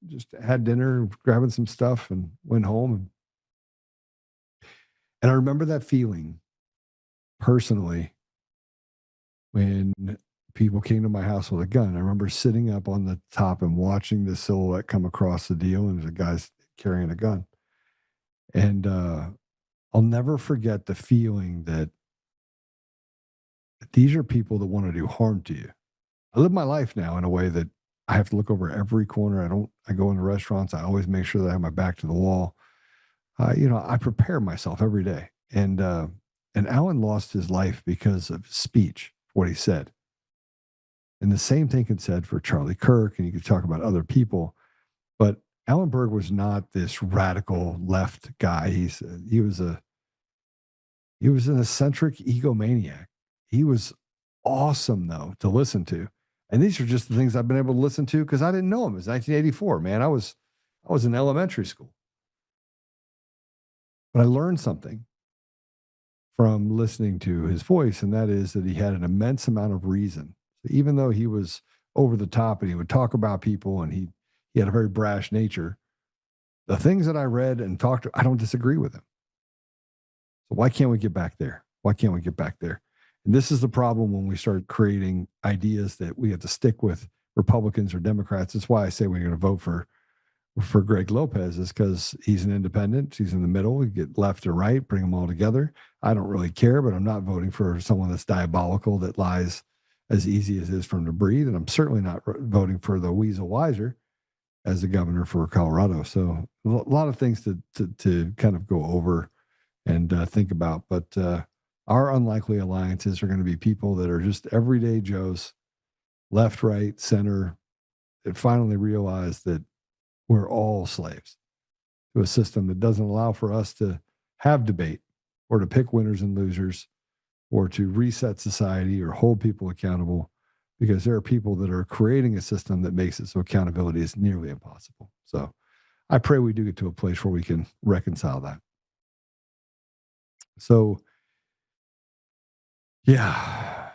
just had dinner, grabbing some stuff, and went home. And I remember that feeling personally when people came to my house with a gun. I remember sitting up on the top and watching the silhouette come across the deal, and there's a guy carrying a gun. And I'll never forget the feeling that these are people that want to do harm to you. I live my life now in a way that I have to look over every corner. I go into restaurants. I always make sure that I have my back to the wall. I prepare myself every day. And Alan lost his life because of his speech, what he said. And the same thing could be said for Charlie Kirk, and you could talk about other people. But Alan Berg was not this radical left guy. He was an eccentric egomaniac. He was awesome, though, to listen to. And these are just the things I've been able to listen to because I didn't know him. It was 1984, man. I was in elementary school. But I learned something from listening to his voice, and that is that he had an immense amount of reason. So even though he was over the top and he would talk about people and he had a very brash nature, the things that I read and talked to, I don't disagree with him. So why can't we get back there? Why can't we get back there? And this is the problem when we start creating ideas that we have to stick with Republicans or Democrats. That's why I say we're going to vote for Greg Lopez, is because he's an independent. He's in the middle. We get left or right, bring them all together. I don't really care, but I'm not voting for someone that's diabolical, that lies as easy as it is for him to breathe. And I'm certainly not voting for the weasel wiser. as the governor for Colorado. So a lot of things to kind of go over and think about. But our unlikely alliances are going to be people that are just everyday Joes, left, right, center, that finally realize that we're all slaves to a system that doesn't allow for us to have debate or to pick winners and losers or to reset society or hold people accountable, because there are people that are creating a system that makes it so accountability is nearly impossible. So I pray we do get to a place where we can reconcile that. So, yeah,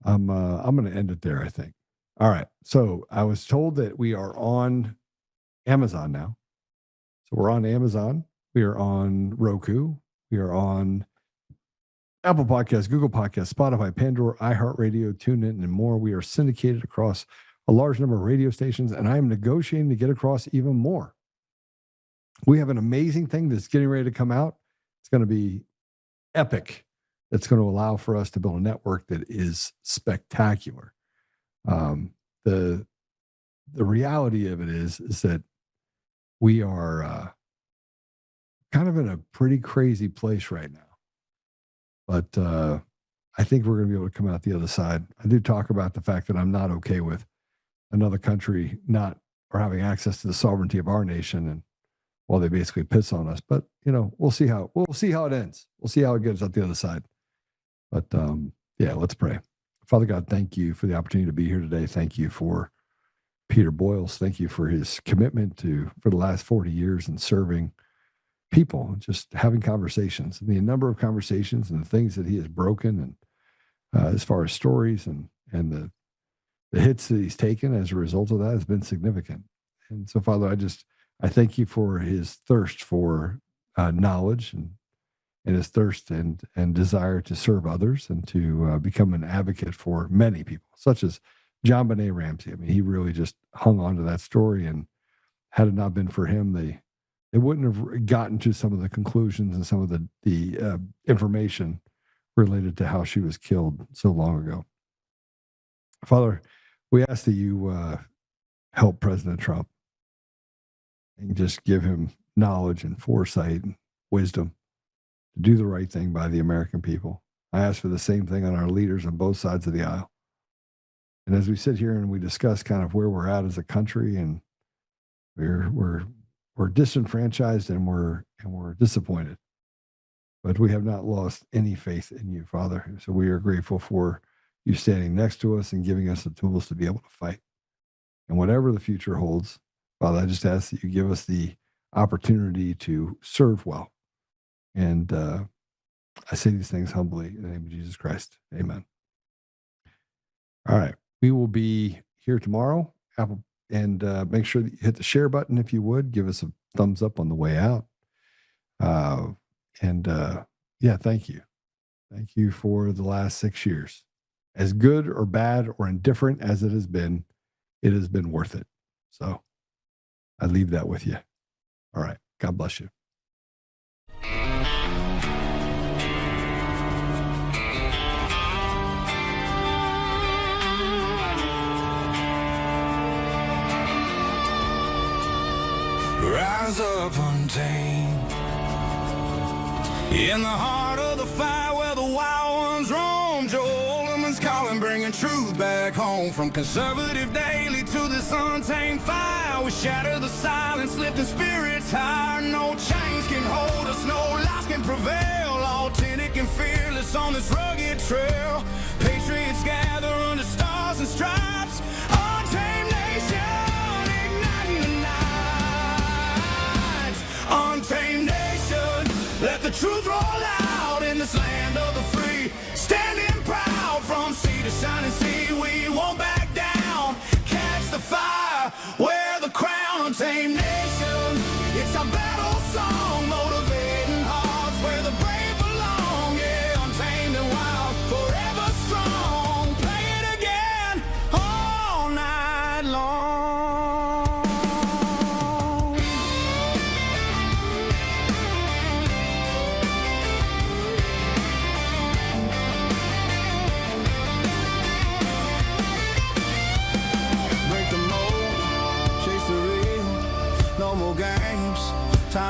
I'm going to end it there, I think. All right. So I was told that we are on Amazon now. So we're on Amazon. We are on Roku. We are on Apple Podcasts, Google Podcasts, Spotify, Pandora, iHeartRadio, TuneIn, and more. We are syndicated across a large number of radio stations, and I am negotiating to get across even more. We have an amazing thing that's getting ready to come out. It's going to be epic. It's going to allow for us to build a network that is spectacular. The reality of it is that we are kind of in a pretty crazy place right now. But I think we're going to be able to come out the other side. I do talk about the fact that I'm not okay with another country not or having access to the sovereignty of our nation, and well, they basically piss on us. But we'll see how it ends. We'll see how it gets out the other side. But yeah, let's pray. Father God, thank you for the opportunity to be here today. Thank you for Peter Boyles. Thank you for his commitment for the last 40 years in serving people, just having conversations, and the number of conversations and the things that he has broken, and as far as stories and the hits that he's taken as a result of that has been significant. And so, Father, I thank you for his thirst for knowledge and his thirst and desire to serve others and to become an advocate for many people, such as John Benet Ramsey. I mean, he really just hung on to that story, and had it not been for him, they wouldn't have gotten to some of the conclusions and some of the information related to how she was killed so long ago. Father, we ask that you help President Trump and just give him knowledge and foresight and wisdom to do the right thing by the American people. I ask for the same thing on our leaders on both sides of the aisle. And as we sit here and we discuss kind of where we're at as a country, and we're disenfranchised and we're disappointed, but we have not lost any faith in you, Father. So we are grateful for you standing next to us and giving us the tools to be able to fight. And whatever the future holds, Father, I just ask that you give us the opportunity to serve well. And I say these things humbly in the name of Jesus Christ. Amen. All right. We will be here tomorrow. And make sure that you hit the share button if you would. Give us a thumbs up on the way out. Yeah, thank you. Thank you for the last 6 years. As good or bad or indifferent as it has been worth it. So I leave that with you. All right. God bless you. Rise up untamed in the heart of the fire where the wild ones roam. Joe Oltmann's calling, bringing truth back home. From conservative daily to this untamed fire, we shatter the silence, lifting spirits higher. No chains can hold us, no lies can prevail. Authentic and fearless on this rugged trail. Patriots gather under stars and stripes. Untamed nation, igniting the night. Untamed nation, let the truth roll out in this land of the free. Standing proud from sea to shining sea, we won't back down. Catch the fire, wear the crown. Untamed nation, it's our battle song, motivating hearts where the brave belong. Yeah, untamed and wild, forever strong. Play it again all night long. Break the mold, chase the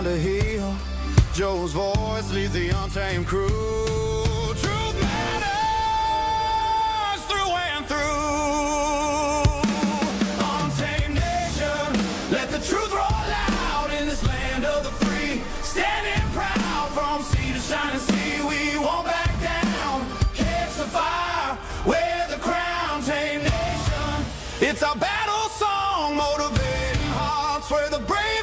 time to heal. Joe's voice leads the untamed crew. Truth matters through and through. Untamed nation, let the truth roll out in this land of the free. Standing proud from sea to shining sea, we won't back down. Catch the fire, wear the crown. Tame nation, it's our battle song, motivating hearts where the brave